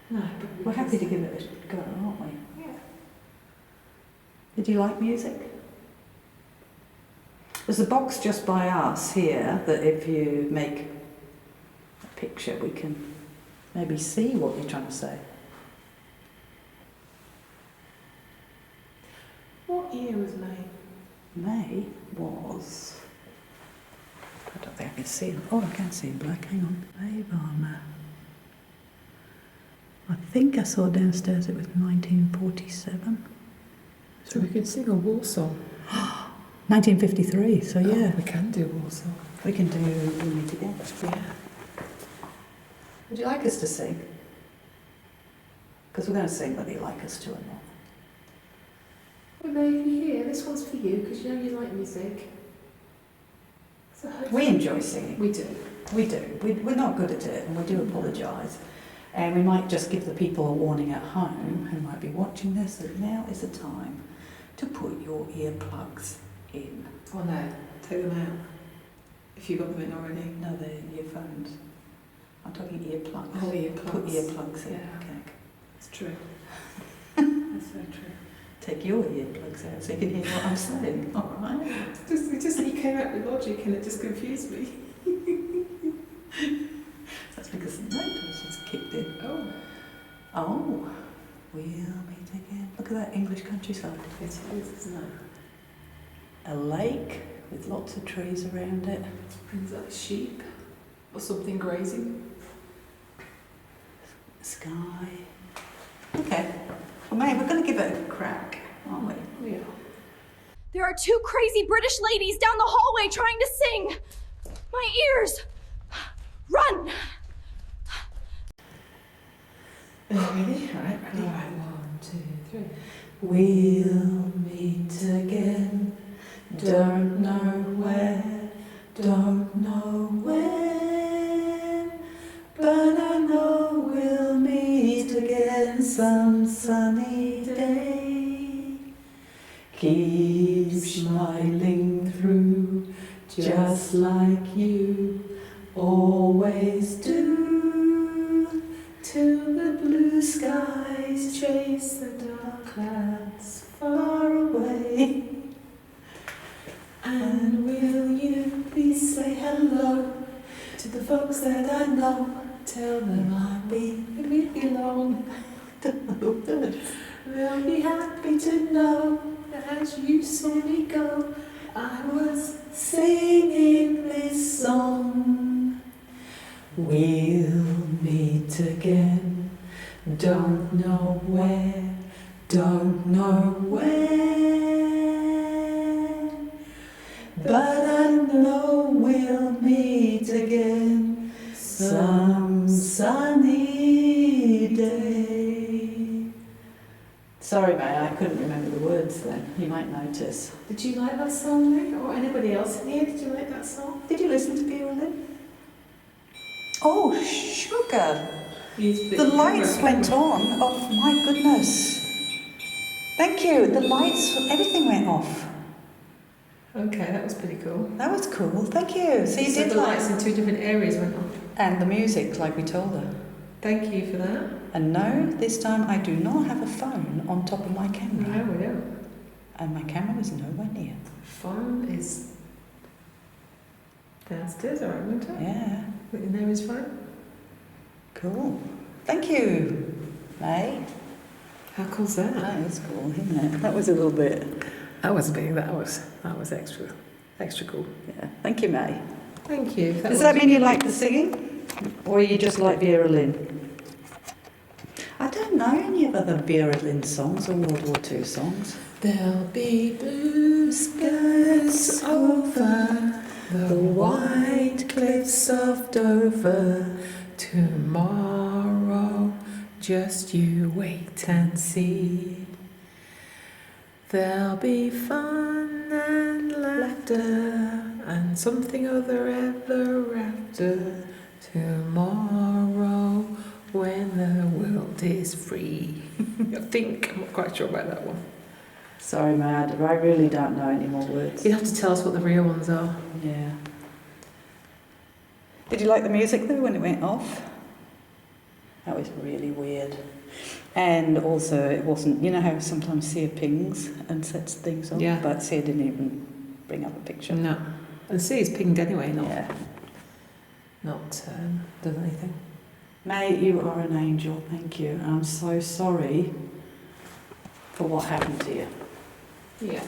no, we're happy to give it a go, aren't we? Yeah. Did you like music? There's a box just by us here that if you make a picture, we can maybe see what you're trying to say. What year was May? May was... I don't think I can see it. Oh, I can see in black. Hang on. May Varma. I think I saw downstairs it was 1947. So we could sing a war song. 1953, so yeah. Oh, we can do a war song. We can do Me Together. Yeah. Would you like us to sing? Because we're going to sing whether you like us to or not. Well, maybe here, this one's for you, because you know you like music. So We enjoy singing. We do. We do. We're not good at it, and we do apologise. And we might just give the people a warning at home who might be watching this that now is the time to put your earplugs in. Oh no, take them out. If you got them in already. No, they're earphones. I'm talking earplugs. Oh, earplugs. Put earplugs in. Yeah. Okay. It's true. That's so true. Take your earplugs out so you can hear what I'm saying. All right. It just you came out with logic and it just confused me. That's because the note just kicked in. Oh. Oh, we'll meet again. Look at that English countryside. It is, isn't it? A lake with lots of trees around it. Brings like sheep or something grazing. Sky. Okay. Well, mate, we're going to give it a crack, aren't we? Yeah. There are two crazy British ladies down the hallway trying to sing. My ears. Run! Ready? All right, ready? All right, 1, 2, 3. We'll meet again Don't know where, don't know when, but I know we'll meet again some sunny day. Keep smiling through, just like you always do, till the blue skies chase the dark clouds far away. And will you please say hello to the folks that I know? Tell them I'll be long. They'll be happy to know that as you saw me go, I was singing this song. We'll meet again, don't know where, don't know when, but I know we'll meet again some sunny day. Sorry, May, I couldn't remember the words then. You might notice. Did you like that song, Nick? Or anybody else in here? Did you like that song? Did you listen to Vera Lynn? Oh, sugar! The lights went on. Oh, my goodness. Thank you. The lights, everything went off. Okay, that was pretty cool. That was cool. Thank you. So you did the lights in 2 different areas went on. And the music, like we told her. Thank you for that. And no, this time I do not have a phone on top of my camera. No, we don't. And my camera was nowhere near. Phone is downstairs, alright, won't it? Yeah. But your name is phone? Cool. Thank you, May. How cool's that? That is cool, isn't it? That was a little bit. That was big. That was extra cool. Yeah. Thank you, May. Thank you. Does that mean you like the singing? Or you just like Vera Lynn? I don't know any of other Vera Lynn songs or World War II songs. There'll be blue skies over the white cliffs of Dover tomorrow. Just you wait and see. There'll be fun and laughter and something other ever after tomorrow when the world is free. I think, I'm not quite sure about that one. Sorry, Mad, I really don't know any more words. You'd have to tell us what the real ones are. Yeah. Did you like the music though when it went off? That was really weird. And also it wasn't, you know how sometimes Sia pings and sets things off? Yeah. But Sia didn't even bring up a picture. No. And C is pinged anyway, not does anything. Mate, you are an angel, thank you. And I'm so sorry for what happened to you. Yeah.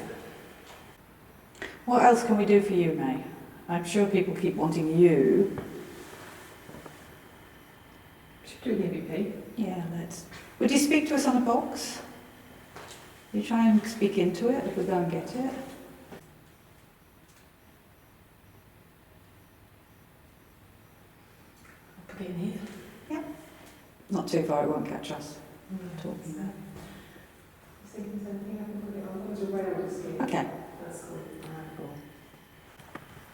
What else can we do for you, May? I'm sure people keep wanting you. Should do an EVP. Yeah, let's. Would you speak to us on a box? You try and speak into it if we go and get it. I'll put it in here. Yeah. Not too far, it won't catch us. Talking about. Okay. That's cool.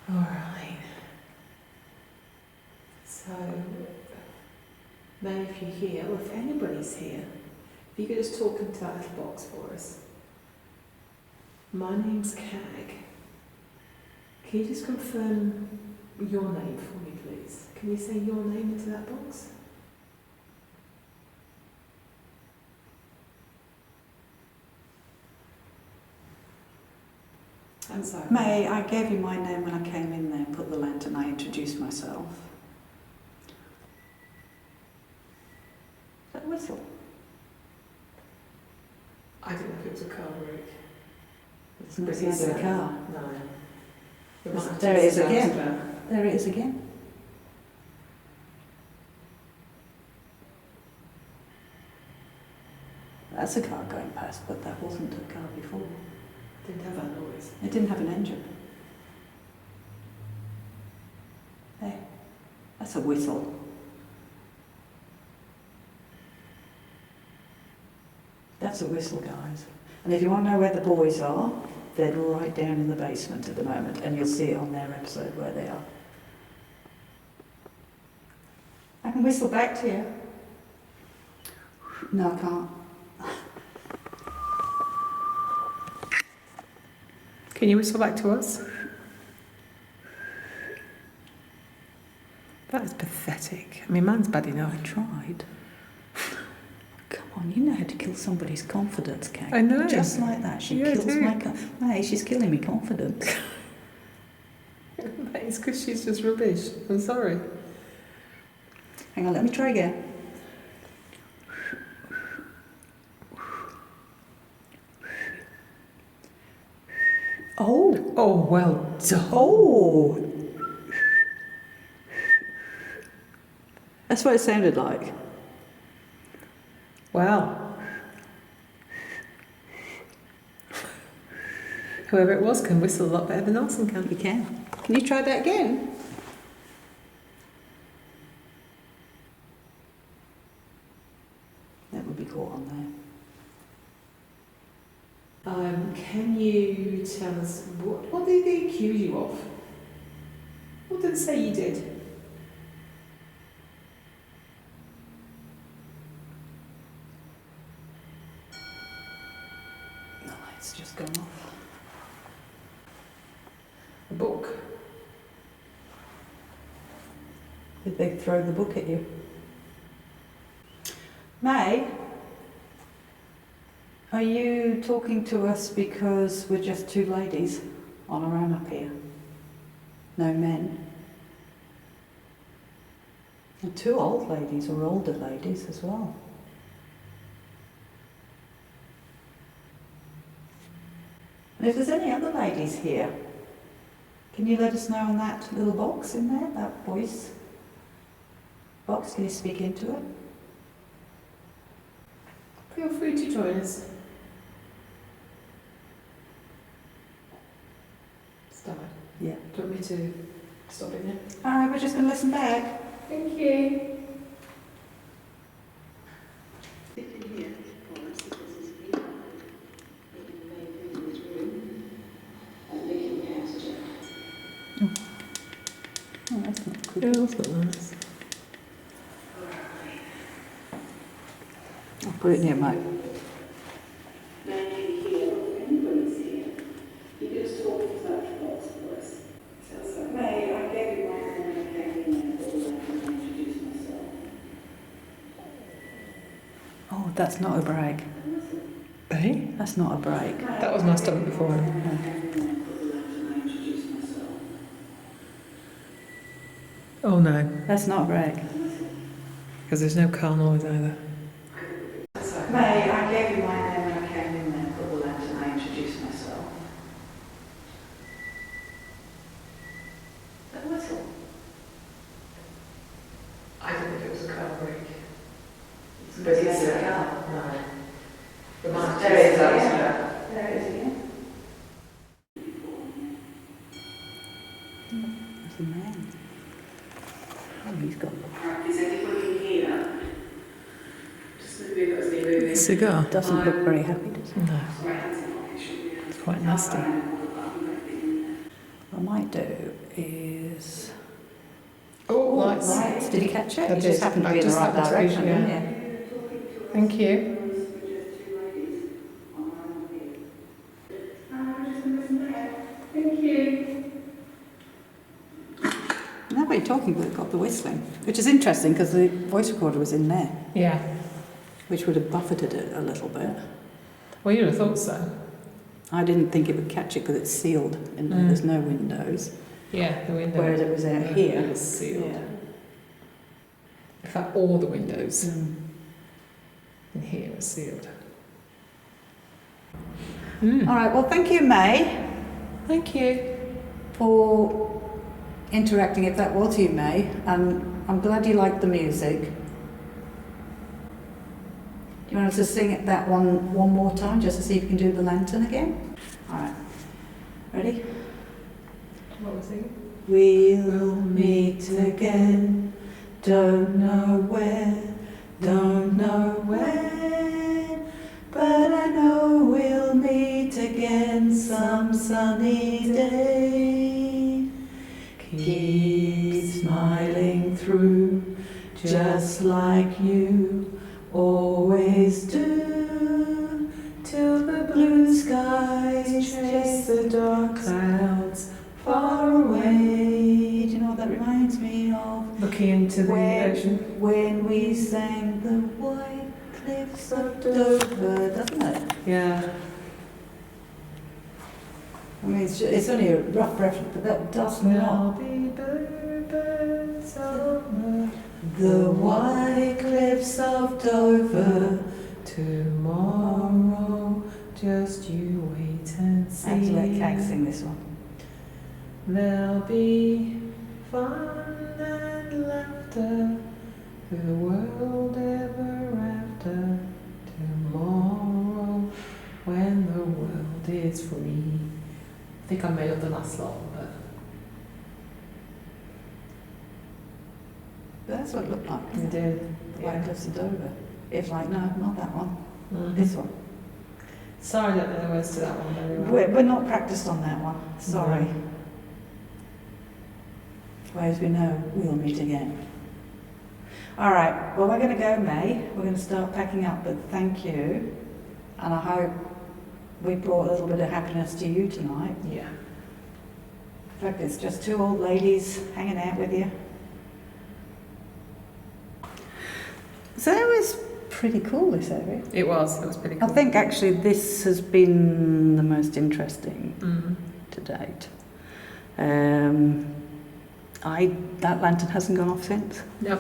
Alright. So, now if you're here, or if anybody's here, if you could just talk into that little box for us. My name's Cag. Can you just confirm your name for me, please? Can you say your name into that box? I'm sorry. May, I gave you my name when I came in there and put the lantern. I introduced myself. Is that a whistle? I didn't know if it was a car route. It's not the sound of a car. No. There it is again. There it is again. That's a car going past, but that wasn't a car before. Didn't have that noise. It didn't have an engine. There. That's a whistle. That's a whistle, guys. And if you want to know where the boys are, They're right down in the basement at the moment, and you'll see it on their episode where they are. I can whistle back to you. No, I can't. Can you whistle back to us? That is pathetic. I mean, mine's bad enough. I tried. Come on, you know how to kill somebody's confidence, Kate. I know. Just like that. She Yeah, I kills do. my Mate, she's killing me confidence. It's because she's just rubbish. I'm sorry. Hang on, let me try again. Oh! Oh, well done. Oh! That's what it sounded like. Wow. Whoever it was can whistle a lot better than Alison can. You can. Can you try that again? That would be caught on there. Can you tell us what did they accuse you of? What did they say you did? The light's just gone off. A book. Did they throw the book at you? May, are you talking to us because we're just two ladies on our own up here? No men? And two old ladies or older ladies as well. And if there's any other ladies here, can you let us know on that little box in there, that voice box? Can you speak into it? Feel free to join us. Start. Yeah. Do you want me to stop it now? All right, we're just going to listen back. Thank you. Oh, that's not cool. Yeah, that's not nice. I'll put it near Mike. Oh, that's not a break. Hey? That's not a break. That was my stomach before. Oh no, That's not a break. because there's no car noise either. May, I gave you my name when I came in there, put the lantern, I introduced myself. That whistle. I didn't know if it was a car break. But it's a car. No. There it is again. There it is again. There's a man. Oh, he's got Is anybody here? Just maybe if there's any moving. Cigar? doesn't look very happy, does he? No. It's quite nasty. What I might do is... Oh, lights. Lights. Did you catch it? I You did. just happened to I be in the just right happened to be, direction, yeah. didn't you? Thank you. Thank you. Now we're talking, we've got the whistling, which is interesting because the voice recorder was in there, Yeah. which would have buffeted it a little bit. Well, you'd have thought so. I didn't think it would catch it because it's sealed in there. There's no windows. Yeah, the window. Whereas it was out here. It was sealed. Yeah. In fact, all the windows Mm. in here are sealed. All right, well, thank you, May, Thank you. for interacting, if that was you, May. I'm glad you liked the music. Do you want us to sing it that one more time, just to see if you can do the lantern again? All right. Ready? What was it? We'll meet again, don't know where, don't know when, but I know we'll meet again some sunny day. Keep smiling through, just like you always do, till the blue skies chase the dark clouds far away. Do you know what that reminds me of? Looking into the ocean. When we sang the white cliffs of Dover, doesn't it? Yeah. I mean, it's only a rough reference, but that does not. Be bluebirds over The white cliffs of Dover. tomorrow. Just you wait and see. I have to let Cag sing this one. There'll be fun and laughter, the world ever after. Tomorrow, when the world is free. I think I made up the last lot, but That's what it looked like. I did. The white cliffs of Dover. It's like, no, not that one. Mhm. This one. Sorry, I don't know the words to that one very well. We're not practiced on that one. Sorry. No. Whereas we know we'll meet again. All right. Well, we're going to go, May. We're going to start packing up, but thank you. And I hope we brought a little bit of happiness to you tonight. Yeah. In fact, it's just two old ladies hanging out with you. So that was pretty cool, this area. It was pretty cool. I think actually this has been the most interesting Mhm. to date. That lantern hasn't gone off since. No.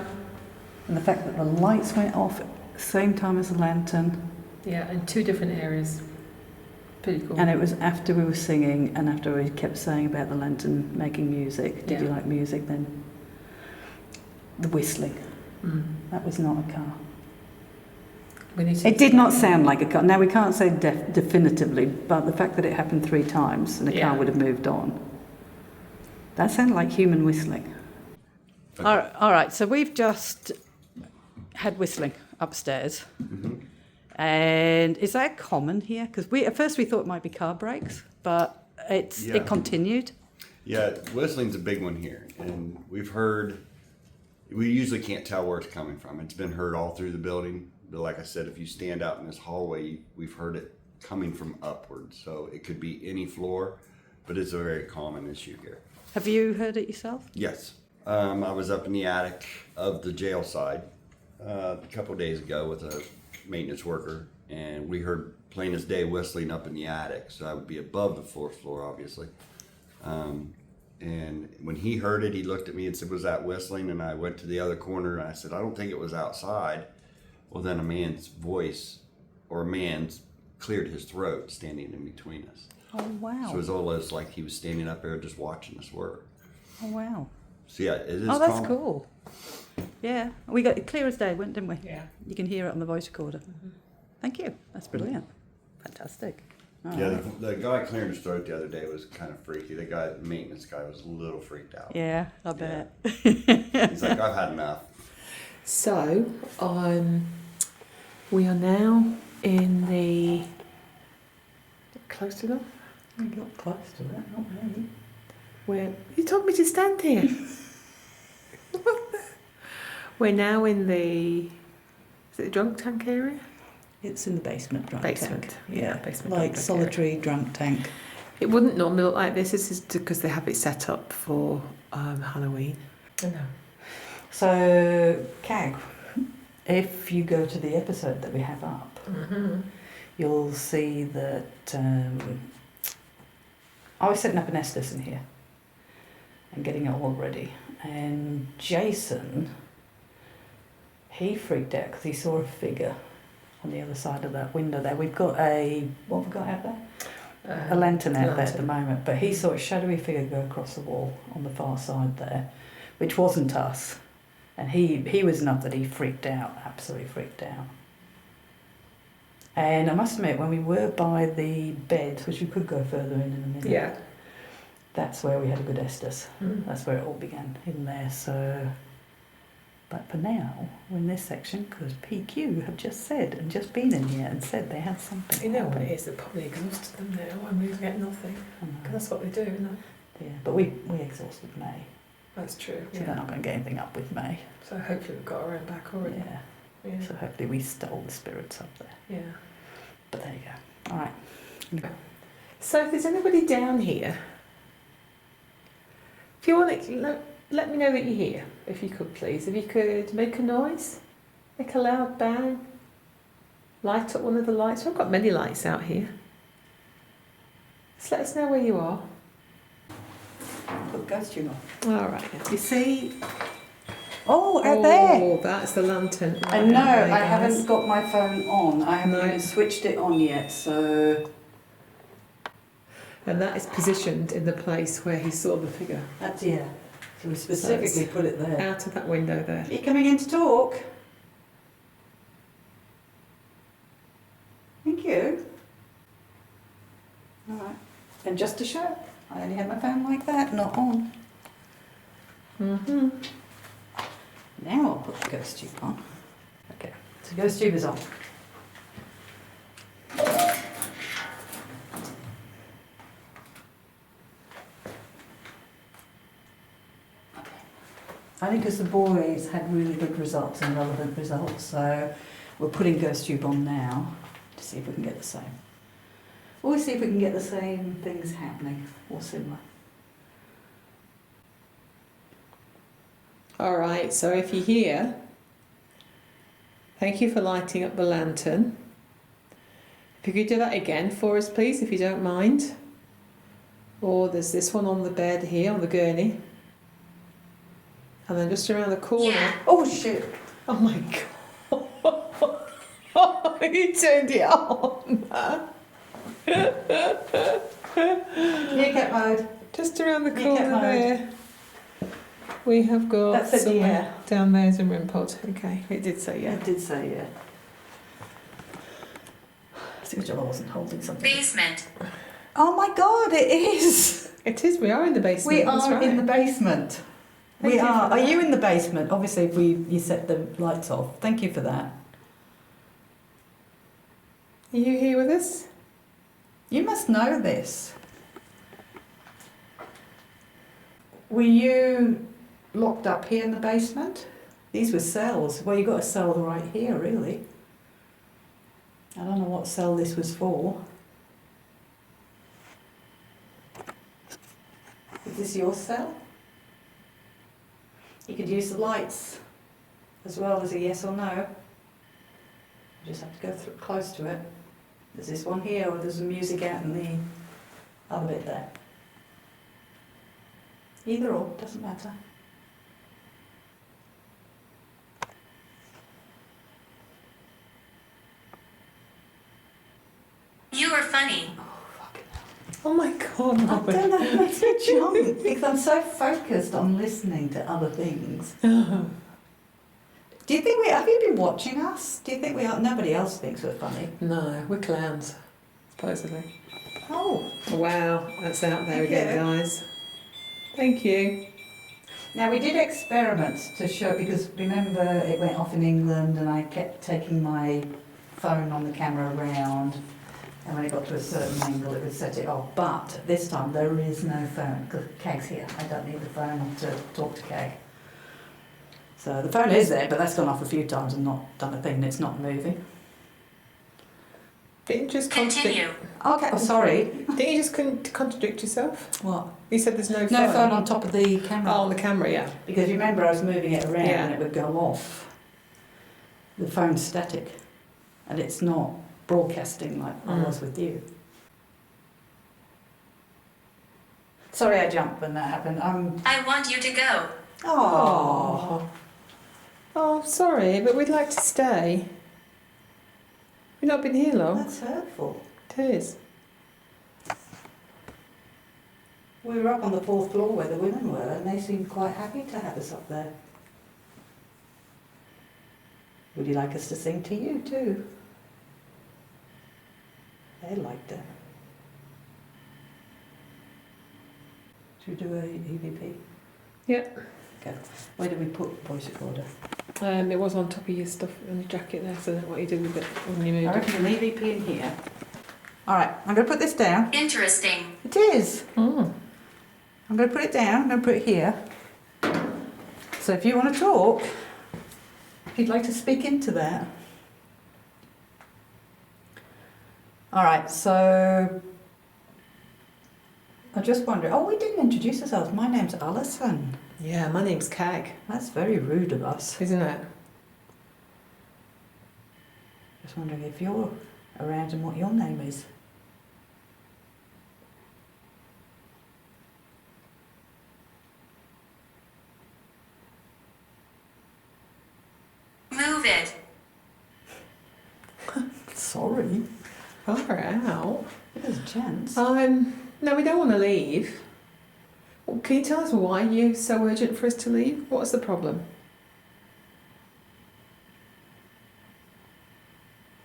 And the fact that the lights went off at the same time as the lantern, Yeah, in two different areas. Pretty cool. and it was after we were singing and after we kept saying about the lantern making music. Did you Yeah. like music then? The whistling. Mm. That was not a car. We need to It did not sound like a car. Now, we can't say definitively, but the fact that it happened 3 times and the Yeah. car would have moved on, that sounded like human whistling. All right, so we've just had whistling upstairs. And is that common here? Because at first we thought it might be car brakes, but it Yeah. continued. Yeah, whistling's a big one here, and we've heard. We usually can't tell where it's coming from. It's been heard all through the building, but like I said, if you stand out in this hallway, we've heard it coming from upwards. So it could be any floor, but it's a very common issue here. Have you heard it yourself? Yes, I was up in the attic of the jail side a couple of days ago with a maintenance worker, and we heard plain as day whistling up in the attic. So I would be above the 4th floor, obviously. And when he heard it, he looked at me and said, "Was that whistling?" And I went to the other corner and I said, "I don't think it was outside." Well, then a man's voice, or a man's, cleared his throat standing in between us. Oh, wow. So it was almost like he was standing up there just watching us work. Oh, wow. So yeah, it is Oh, that's common. cool. Yeah, we got it clear as day, didn't we? Yeah. You can hear it on the voice recorder. Thank you. That's brilliant. Fantastic. All Yeah, right. the guy clearing his throat the other day was kind of freaky. The maintenance guy was a little freaked out. Yeah, I bet. He's like, "I've had enough." So, we are now in the close enough. We got close to that, not really. Where you told me to stand here. We're now in the drunk tank area. It's in the basement drunk Basement, tank. yeah, basement like drunk solitary drunk tank. It wouldn't normally look like this. This is because they have it set up for Halloween. I know. So, Cag, if you go to the episode that we have up, you'll see that I was setting up an Estes in here and getting it all ready. And Jason, he freaked out because he saw a figure on the other side of that window there. We've got what have we got out there? A lantern out there at the moment, but he saw a shadowy figure go across the wall on the far side there, which wasn't us. And he was enough that he freaked out, absolutely freaked out. And I must admit, when we were by the bed, which we could go further in a minute, Yeah. that's where we had a good Estes. That's where it all began, in there. So But for now, we're in this section because PQ have just said and just been in here and said they had something. You know what it is, they're probably exhausted them now and we get nothing. Because that's what they do, isn't it? Yeah, but we exhausted May, That's true. so they're not going to get anything up with May. So hopefully we've got our own back already. Yeah. Yeah. So hopefully we stole the spirits up there. Yeah. But there you go. All right. So if there's anybody down here, if you want to, let me know that you're here, if you could please. If you could make a noise, make a loud bang, light up one of the lights. We've got many lights out here. Just let us know where you are. Put ghost tube on. All right. You see? Oh, out there. Oh, that's the lantern. Right I know, out there, I guys. haven't got my phone on. I haven't No. even switched it on yet, so And that is positioned in the place where he saw the figure. that's, yeah. So we specifically put it there. Out of that window there. Are you coming in to talk? Thank you. All right. And just to show, I only have my phone like that, not on. Mm-hmm. Now I'll put the ghost tube on. Okay, so ghost tube is on. I think because the boys had really good results and relevant results, so we're putting ghost tube on now to see if we can get the same. Always see if we can get the same things happening or similar. All right, so if you're here, thank you for lighting up the lantern. If you could do that again for us, please, if you don't mind. Or there's this one on the bed here, on the gurney. And then just around the corner. Yeah. Oh shit! Oh my God. You turned it on. Meerkat mode. Just around the You corner get mine. there. We have got That said somewhere yeah. down there's a REM pod. Okay, it did say yeah. It did say yeah. It's a good job I wasn't holding something. Basement. Oh my god, it is! It is, we are in the basement. We that's are right. in the basement. Thank We you are. for Are that. you in the basement? Obviously, if you set the lights off. Thank you for that. Are you here with us? You must know this. Were you locked up here in the basement? These were cells. Well, you got a cell right here, really. I don't know what cell this was for. Is this your cell? You could use the lights as well as a yes or no. You just have to go close to it. There's this one here, or there's the music out in the other bit there. Either or, doesn't matter. You are funny. Oh my God, I Robert. don't know, it makes me jump because I'm so focused on listening to other things. Do you think have you been watching us? Do you think we are? Nobody else thinks we're funny. No, we're clowns, supposedly. Oh. Wow, that's out there again, Yeah. guys. Thank you. Now we did experiments to show, because remember it went off in England and I kept taking my phone on the camera around, and when it got to a certain angle it would set it off. But this time there is no phone because Kag's here. I don't need the phone to talk to Kag. So the phone is there, but that's gone off a few times and not done a thing, and it's not moving. Didn't you just Continue. Okay, oh, sorry. Didn't you just contradict yourself? What? You said there's no phone. No phone on top of the camera. Oh, on the camera, yeah. Because you remember I was moving it around Yeah. and it would go off. The phone's static and it's not broadcasting like I was with you. Sorry I jumped when that happened. I want you to go. Oh. Oh, sorry, but we'd like to stay. We've not been here long. That's hurtful. It is. We were up on the 4th floor where the women were and they seemed quite happy to have us up there. Would you like us to sing to you too? They liked it. Should we do a EVP? Yeah. Okay. Where do we put voice recorder? It was on top of your stuff on your jacket there, so I don't know what you did with it when you moved I it. reckon an EVP in here. All right, I'm going to put this down. Interesting. It is. Mm. I'm going to put it down. I'm going to put it here. So if you want to talk, if you'd like to speak into that. All right, so I just wonder. Oh, we didn't introduce ourselves. My name's Alison. Yeah, my name's Kag, That's very rude of us. isn't it? Just wondering if you're around and what your name is. Move it. Sorry. Far out. There's a chance. No, we don't want to leave. Well, can you tell us why you're so urgent for us to leave? What's the problem?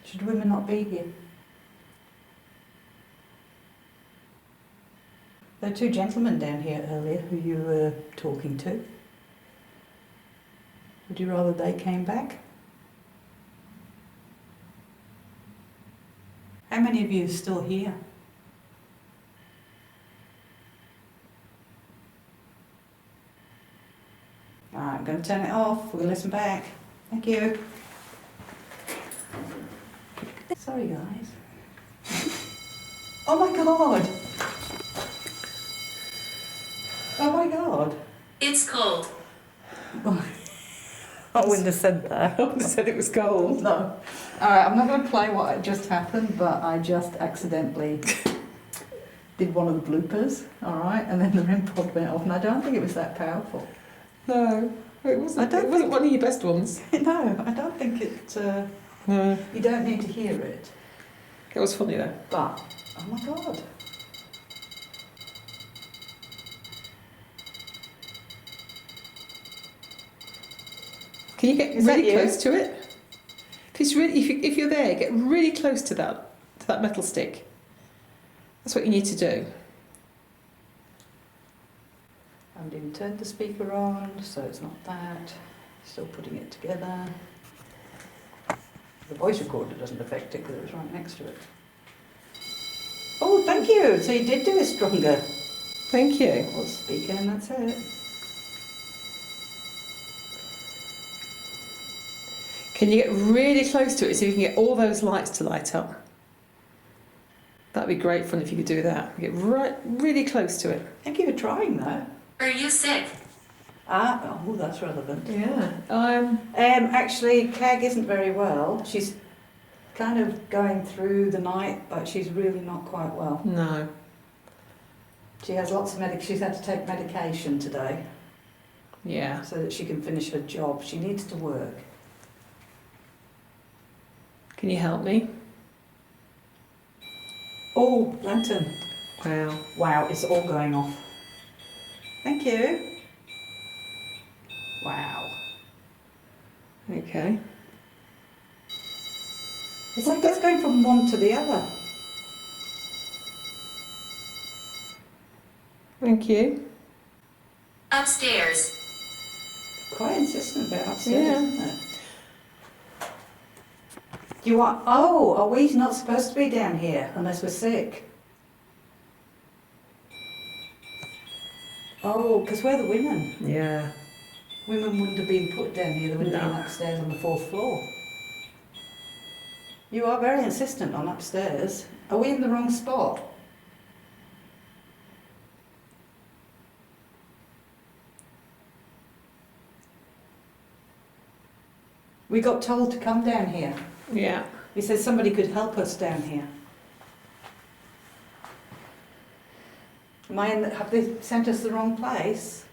Should women not be here? There were two gentlemen down here earlier who you were talking to. Would you rather they came back? How many of you are still here? Alright, I'm going to turn it off. We'll listen back. Thank you. Sorry, guys. Oh my god! Oh my god! It's cold. I wouldn't have said that. I said it was cold. No. Alright, I'm not going to play what just happened, but I just accidentally did one of the bloopers, alright, and then the REM pod went off, and I don't think it was that powerful. No, it wasn't. I don't It wasn't think- one of your best ones. No, I don't think it. No, You don't need to hear it, it was funny though. but oh my god. Can you get Is that really you? close to it? If you're there, get really close to that metal stick. That's what you need to do. I didn't turn the speaker on, so it's not that. Still putting it together. The voice recorder doesn't affect it because it was right next to it. Oh, thank you. So you did do it stronger. Thank you. Well, speaker, and that's it. Can you get really close to it so you can get all those lights to light up? That'd be great fun if you could do that. Get really close to it. Thank you for trying that. Are you sick? Oh, that's relevant. Yeah. Actually, Kag isn't very well. She's kind of going through the night, but she's really not quite well. No. She has lots of she's had to take medication today Yeah. so that she can finish her job. She needs to work. Can you help me? Oh, lantern. Wow. Wow, it's all going off. Thank you. Wow. Okay. It's like it's going from one to the other. Thank you. Upstairs. Quite insistent about upstairs, Yeah. isn't it? You are. Oh, are we not supposed to be down here unless we're sick? Oh, because we're the women. Yeah. Women wouldn't have been put down here. They would have No. been upstairs on the 4th floor. You are very insistent on upstairs. Are we in the wrong spot? We got told to come down here. Yeah. He said somebody could help us down here. Have they sent us the wrong place?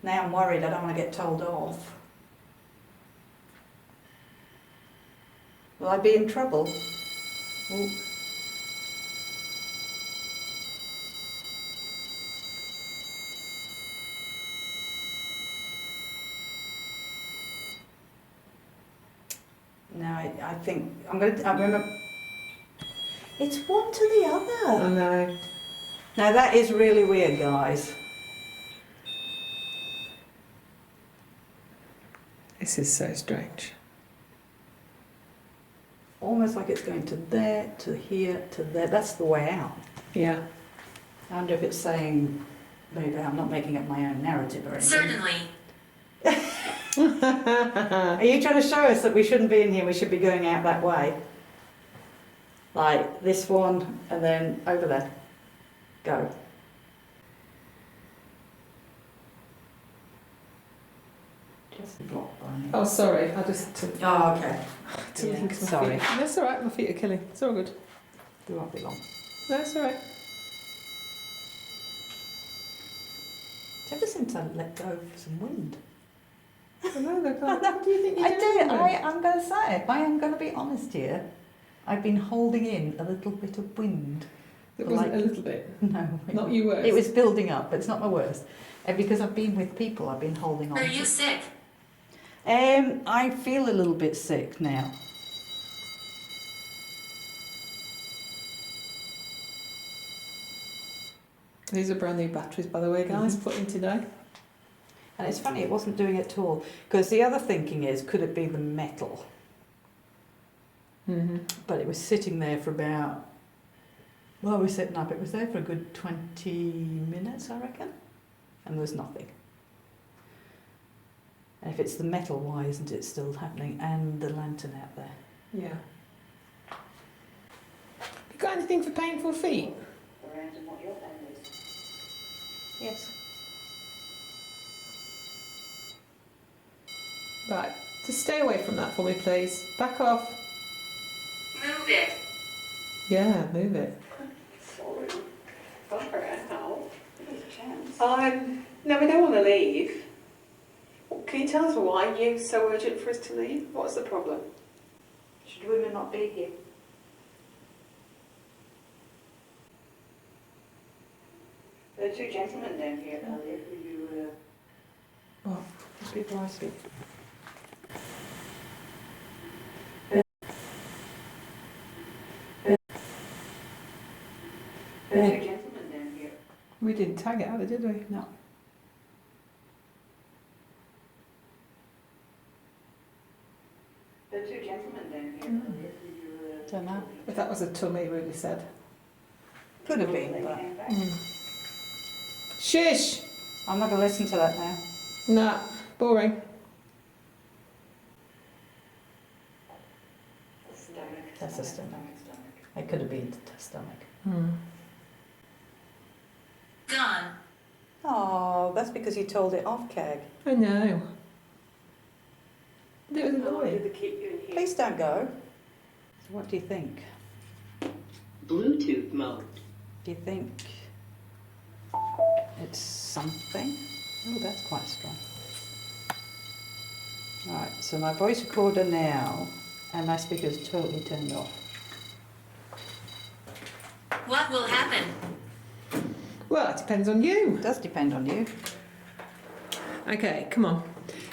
Now I'm worried. I don't want to get told off. Will I be in trouble? Ooh. No, I think I remember. It's one to the other. I know. Now that is really weird, guys. This is so strange. Almost like it's going to there, to here, to there. That's the way out. Yeah. I wonder if it's saying, maybe I'm not making up my own narrative or anything. Certainly. Are you trying to show us that we shouldn't be in here, we should be going out that way? Like this one, and then over there. Go. Just blocked by. Oh, sorry. I just... Oh, okay. didn't Yeah, think of my sorry. feet. That's all right. My feet are killing. It's all good. They won't be long. That's all right. Ever since I let go of some wind. I know, they can't. What do you think you're I doing? do. I'm going to say it. I am going to be honest here. I've been holding in a little bit of wind. It wasn't like- a little bit. No. Not you worst. It was building up, but it's not my worst. And because I've been with people, I've been holding on. Are to- you sick? I feel a little bit sick now. These are brand new batteries, by the way, guys, put in today. And it's funny, it wasn't doing it at all. Because the other thinking is, could it be the metal? Mm-hmm. But it was sitting there for about, well, we were setting up, it was there for a good 20 minutes, I reckon. And there was nothing. And if it's the metal, why isn't it still happening? And the lantern out there. Yeah. You got anything for painful feet? Yes. Right. Just stay away from that for me, please. Back off. Move it. Yeah, move it. Sorry. No, we don't want to leave. Can you tell us why you're so urgent for us to leave? What's the problem? Should women not be here? There are two gentlemen down here earlier who you... What? These people I speak. There are two gentlemen down here. We didn't tag it either, did we? No. There are two gentlemen down here earlier who you... Don't know. If that was a tummy, really said. Could have been, but... Shush! I'm not going to listen to that now. Nah, boring. That's a stomach. It could have been the stomach. Gone. Oh, that's because you told it off, Keg. I know. It was annoying. Please don't go. So what do you think? Bluetooth mode. Do you think it's something? Oh, that's quite strong. Alright, so my voice recorder now, and my speaker is totally turned off. What will happen? Well, it depends on you. It does depend on you. Okay, come on.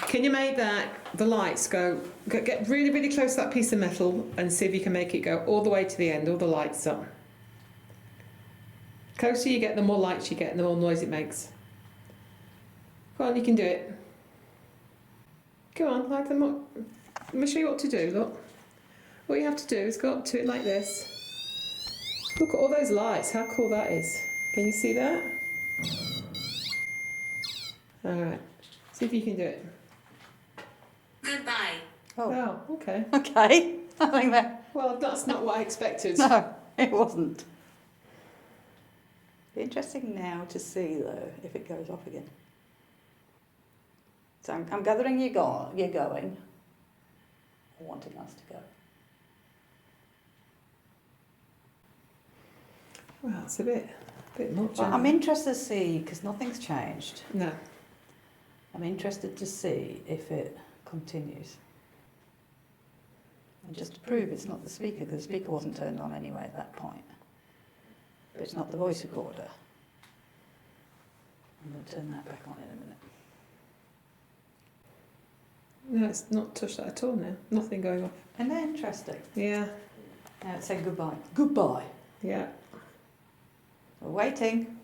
Can you make the lights go, get really, really close to that piece of metal and see if you can make it go all the way to the end, all the lights up. Closer you get, the more lights you get and the more noise it makes. Come on, you can do it. Come on, like them up. Let me show you what to do, look. What you have to do is go up to it like this. Look at all those lights, how cool that is. Can you see that? Alright, see if you can do it. Goodbye. Oh, okay. Okay. I think that... Well, that's not what I expected. No, it wasn't. Be interesting now to see, though, if it goes off again. So I'm gathering you're going, or wanting us to go. Well, it's a bit much. Well, I'm interested to see, because nothing's changed. No. I'm interested to see if it continues. And just to prove it's not the speaker, because the speaker wasn't turned on anyway at that point. But it's not the voice recorder. I'm going to turn that back on in a minute. No, it's not touched that at all now. Nothing going off. Isn't that interesting? Yeah. Now it's saying goodbye. Goodbye. Yeah. We're waiting.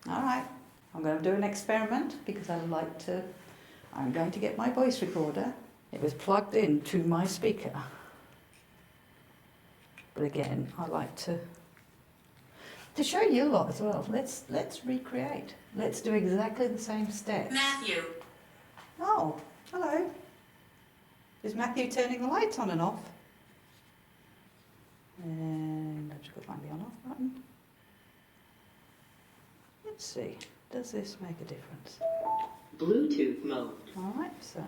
All right. I'm going to do an experiment because I I'm going to get my voice recorder. It was plugged into my speaker. But again, I like to show you a lot as well. Let's recreate. Let's do exactly the same steps. Matthew. Oh, hello. Is Matthew turning the lights on and off? And I've just got to find the on-off button. Let's see. Does this make a difference? Bluetooth mode. All right, so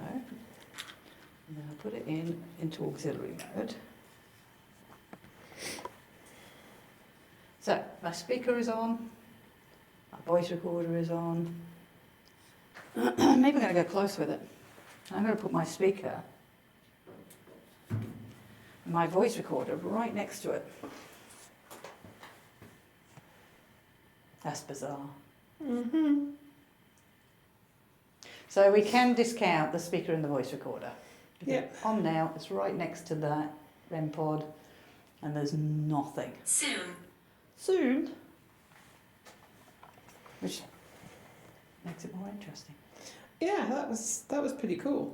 then I'll put it into auxiliary mode. So my speaker is on, my voice recorder is on. Maybe I'm going to go close with it. I'm going to put my speaker, my voice recorder right next to it. That's bizarre. Mm-hmm. So we can discount the speaker and the voice recorder. Yeah. On now, it's right next to that REM pod, and there's nothing. Soon. Which makes it more interesting. Yeah, that was pretty cool.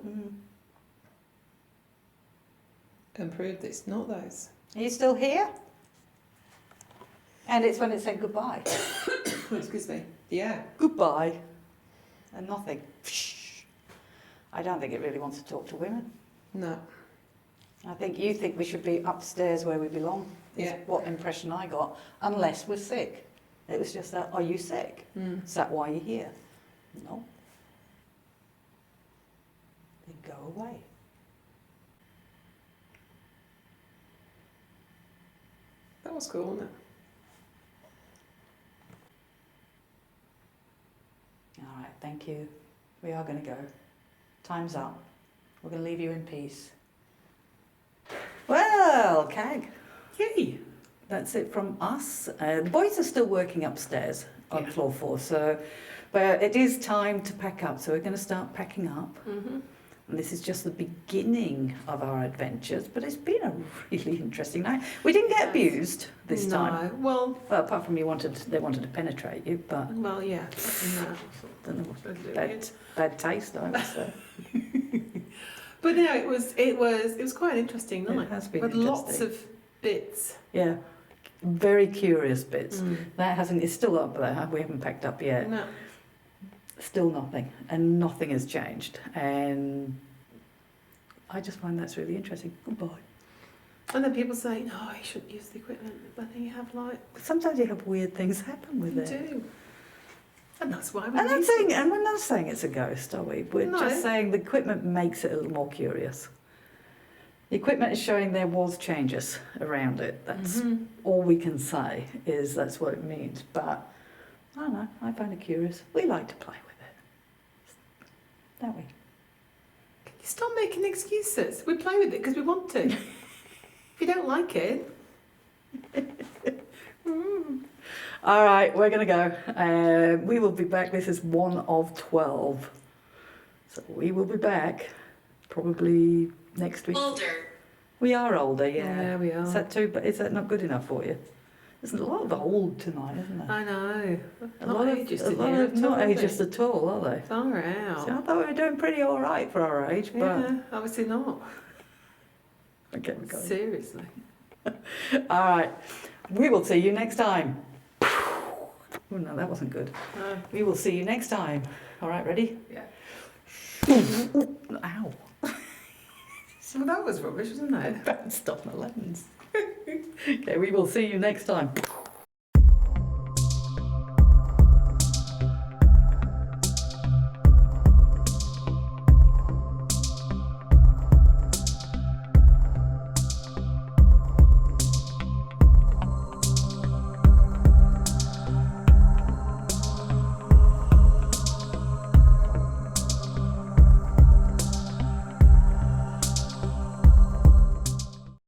And proved it's not those. Are you still here? And it's when it said goodbye. Excuse me. Yeah. Goodbye. And nothing. I don't think it really wants to talk to women. No. I think you think we should be upstairs where we belong. Is Yeah. what impression I got. Unless we're sick. It was just that, are you sick? Is that why you're here? No. Then go away. That was cool, wasn't it? All right, thank you. We are going to go. Time's up. We're going to leave you in peace. Well, CAG. Yay! That's it from us. The boys are still working upstairs on floor 4, so but it is time to pack up. So we're going to start packing up. Mm-hmm. And this is just the beginning of our adventures, but it's been a really interesting night. We didn't get abused this time. No. Well, Apart from they wanted to penetrate you, but well, yeah. No. don't know, bad taste, I would say. But no, it was quite an interesting night. It has been with lots interesting. of bits. Yeah, very curious bits. That hasn't. It's still up there. We haven't packed up yet. No. Still nothing, and nothing has changed. And I just find that's really interesting. Goodbye. And then people say, no, you shouldn't use the equipment. But then you have Sometimes you have weird things happen with you it. do. And that's why we And use it. and we're not saying it's a ghost, are we? We're No. just saying the equipment makes it a little more curious. The equipment is showing there was changes around it. That's all we can say, is that's what it means. But I don't know, I find it curious. We like to play with it, don't we? Can you stop making excuses? We play with it because we want to. If you don't like it, All right, we're going to go. We will be back. This is 1 of 12. So we will be back probably next week. Older. We are older, yeah. Yeah, we are. Is that too? But is that not good enough for you? There's a lot of old tonight, isn't there? I know. A Not lot of ageist a in lot here of at all, not are they? ageist at all, are they? Far out. So I thought we were doing pretty all right for our age, but Yeah, obviously not. okay, we're going. Seriously. All right, we will see you next time. Oh no, that wasn't good. No. We will see you next time. All right, ready? Yeah. Ooh, ow! Well, that was rubbish, wasn't it? Bounced off my lens. Okay, we will see you next time.